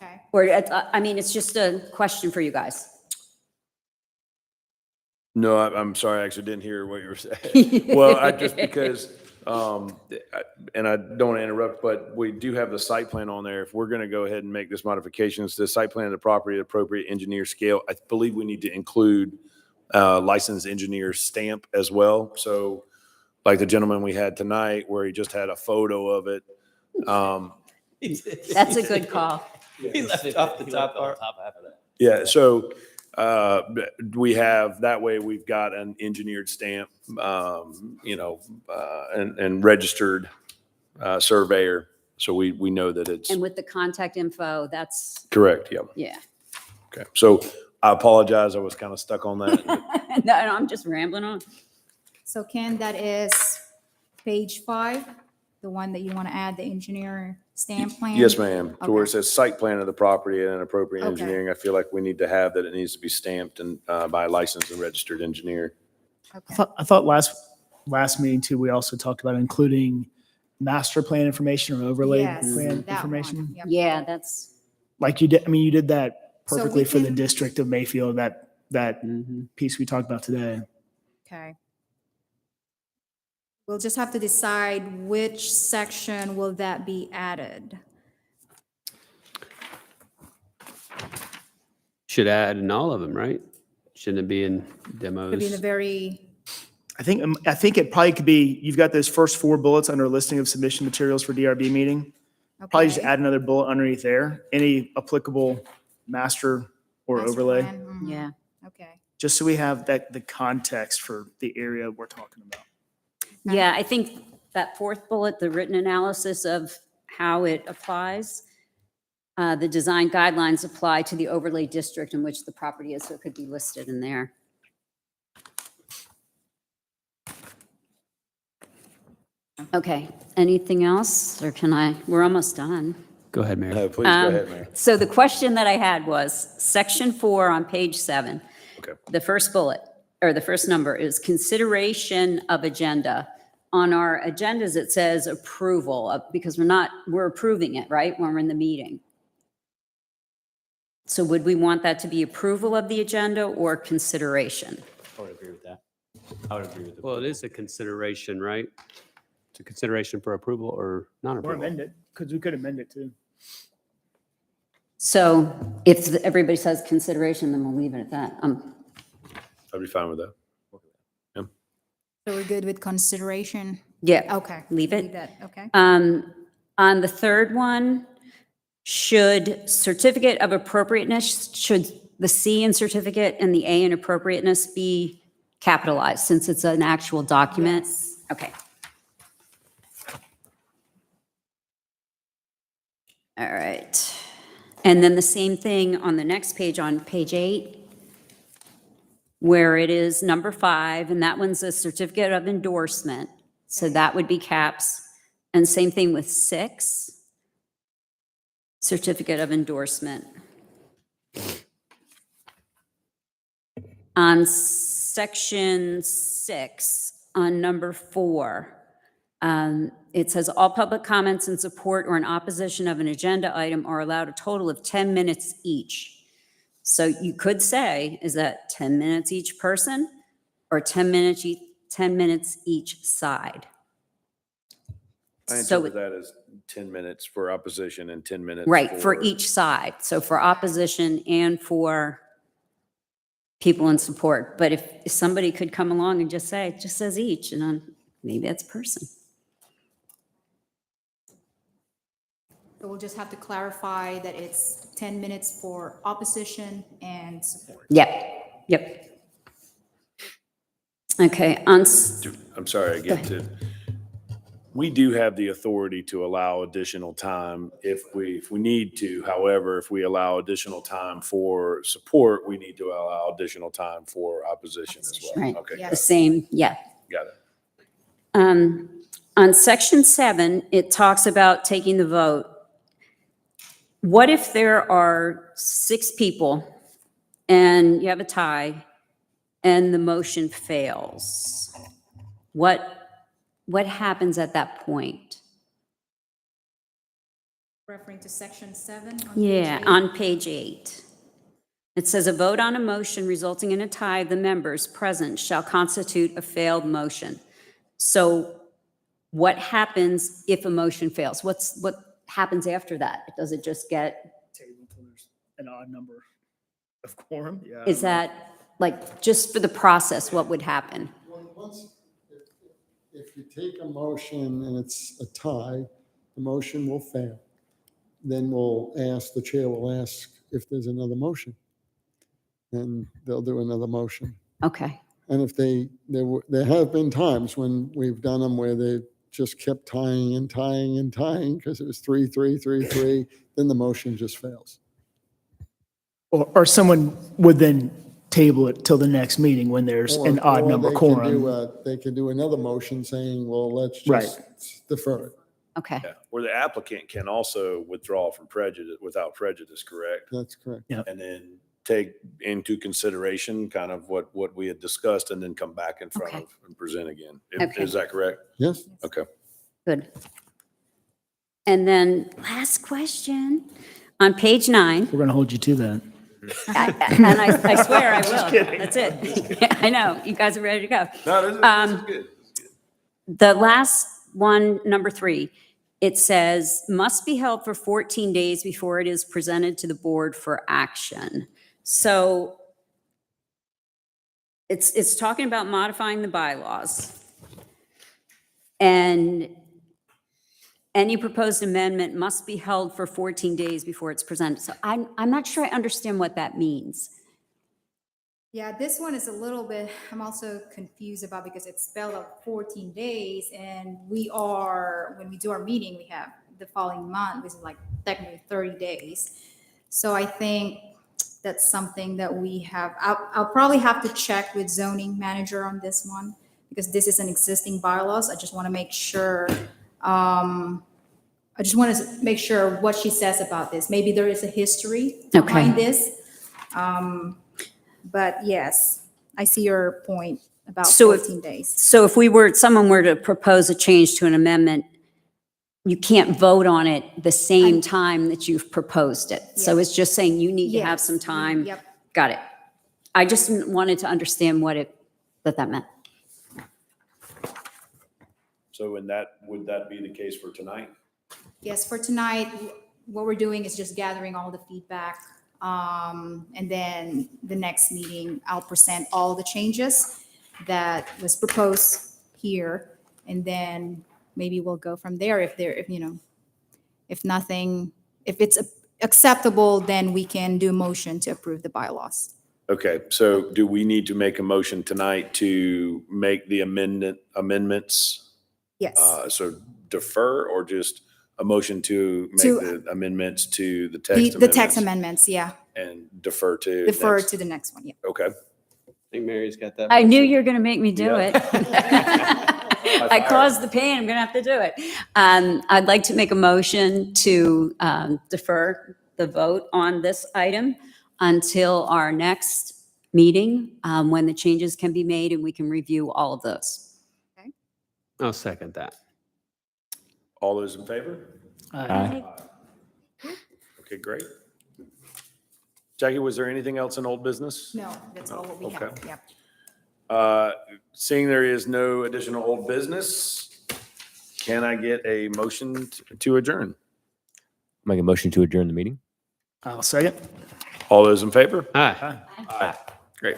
Okay. Or, I mean, it's just a question for you guys. No, I'm sorry, I actually didn't hear what you were saying. Well, just because, and I don't want to interrupt, but we do have the site plan on there. If we're going to go ahead and make this modifications to the site plan of the property at appropriate engineer scale, I believe we need to include licensed engineer stamp as well. So like the gentleman we had tonight where he just had a photo of it. That's a good call. He left off the top part. Yeah, so we have, that way we've got an engineered stamp, and registered surveyor. So we know that it's And with the contact info, that's, correct, yeah. yeah. Okay, so I apologize, I was kind of stuck on that. No, I'm just rambling on. So Ken, that is page 5, the one that you want to add the engineer stamp plan? Yes, ma'am. To where it Okay. says site plan of the property and appropriate Okay. engineering, I feel like we need to have that it needs to be stamped and by a licensed and registered engineer. Okay. I thought last meeting too, we also talked about including master plan information or overlay Yes, plan that one. information. Yep. Yeah, that's, Like you did, I mean, you did that So we perfectly for the can- district of Mayfield, that piece we talked about today. Okay. We'll just have to decide which section will that be added. Should add in all of them, right? Shouldn't it be in demos? Could be in the very, I think it probably could be, you've got those first 4 bullets under listing of submission materials for DRB meeting. Probably just okay. add another bullet underneath there, any applicable master or Master overlay, plan, mhm. yeah. Okay. just so we have the context for the area we're talking about. Yeah, I think that 4th bullet, the written analysis of how it applies, the design guidelines apply to the overlay district in which the property is, so it could be listed in there. Okay, anything else, or we're almost done. Go ahead, Mayor. No, please go ahead, Mayor. So the question that I had was, section 4 on page 7. Okay. The first bullet, or the first number is consideration of agenda. On our agendas, it says approval of, because we're approving it, right, when we're in the meeting. So would we want that to be approval of the agenda or consideration? I would agree with that. I would agree with Well, it is a consideration, right? It's a consideration for approval or Or non-approval. amend it, because we could amend it too. So if everybody says consideration, then we'll leave it at that. I'd be fine with that. So we're good with consideration? Yeah, Okay. leave it. that, okay. On the third one, should certificate of appropriateness, should the C in certificate and the A in appropriateness be capitalized since it's an actual document? Yes. Okay. All right. And then the same thing on the next page, on page 8, where it is number 5, and that one's a certificate of endorsement. So that would be caps. And same thing with 6, certificate of endorsement. On section 6, on number 4, it says all public comments in support or in opposition of an agenda item are allowed a total of 10 minutes each. So you could say, is that 10 minutes each person or 10 minutes each side? I So interpret that as 10 minutes for opposition and 10 minutes. Right, for each side. So for opposition and for people in support. But if somebody could come along and just say, it just says each, and maybe that's person. So we'll just have to clarify that it's 10 minutes for opposition and support. Yep. Okay, I'm sorry, we do have the authority to allow additional time if we need to. However, if we allow additional time for support, we need to allow additional time for opposition as well. right, Okay, Yeah. the same, yeah. got it. On section 7, it talks about taking the vote. What if there are 6 people and you have a tie and the motion fails? What happens at that point? Referring to section 7? on page Yeah, 8? on page 8. It says a vote on a motion resulting in a tie of the members present shall constitute a failed motion. So what happens if a motion fails? What happens after that? Does it just get, Table till there's an odd number of quorum, yeah. is that, like, just for the process, what would happen? If you take a motion and it's a tie, the motion will fail. Then the chair will ask if there's another motion. And they'll do another motion. Okay, And if there have been times when we've done them where they just kept tying and tying and tying because it was 3-3-3-3, then the motion just fails. Or someone would then table it till the next meeting when there's an odd Or number they quorum. can they can do another motion saying, well, let's Right. just defer it. okay. Yeah, or the applicant can also withdraw from prejudice, without prejudice, correct? That's correct. And then take into consideration kind of what we had discussed and then come back in front Okay. of and present again. Okay. Is that correct? Yes? Okay. Good. And then last question, on page 9, We're going to hold you to that. and I swear I will. That's it. Yeah, I know, you guys are ready to go. No, this is good. The last one, number 3, it says, must be held for 14 days before it is presented to the board for action. So it's talking about modifying the bylaws. And any proposed amendment must be held for 14 days before it's presented. So I'm not sure I understand what that means. Yeah, this one is a little bit, I'm also confused about because it's spelled out 14 days and when we do our meeting, we have the following month, which is like technically 30 days. So I think that's something that we have, I'll probably have to check with zoning manager on this one because this is an existing bylaws. I just want to make sure, what she says about this. Maybe there is a history behind this. But yes, I see your point about So if- 14 days. So if someone were to propose a change to an amendment, you can't vote on it the same time that you've proposed it. So Yes. it's just saying you need to have Yes. some time. Yep. Got it. I just wanted to understand what that meant. So would that be the case for tonight? Yes, for tonight, what we're doing is just gathering all the feedback. And then the next meeting, I'll present all the changes that was proposed here. And then maybe we'll go from there if it's acceptable, then we can do a motion to approve the bylaws. Okay, so do we need to make a motion tonight to make the amendments? Yes, So defer or just a motion to make To- the amendments to the the text the text amendments amendments, yeah, and defer to? defer next? to the next one, yeah. Okay. I think Mary's got that. I knew you were going to make me do Yeah. it. I caused the pain, I'm going to have to do it. I'd like to make a motion to defer the vote on this item until our next meeting, when the changes can be made and we can review all of those. I'll second that. All those in favor? Aye. Okay, great. Jackie, was there anything else in old business? No, that's all what we have, Okay. yep. Seeing there is no additional old business, can I get a motion to adjourn? Make a motion to adjourn the meeting. I'll second. All those in favor? Aye. Aye. Great.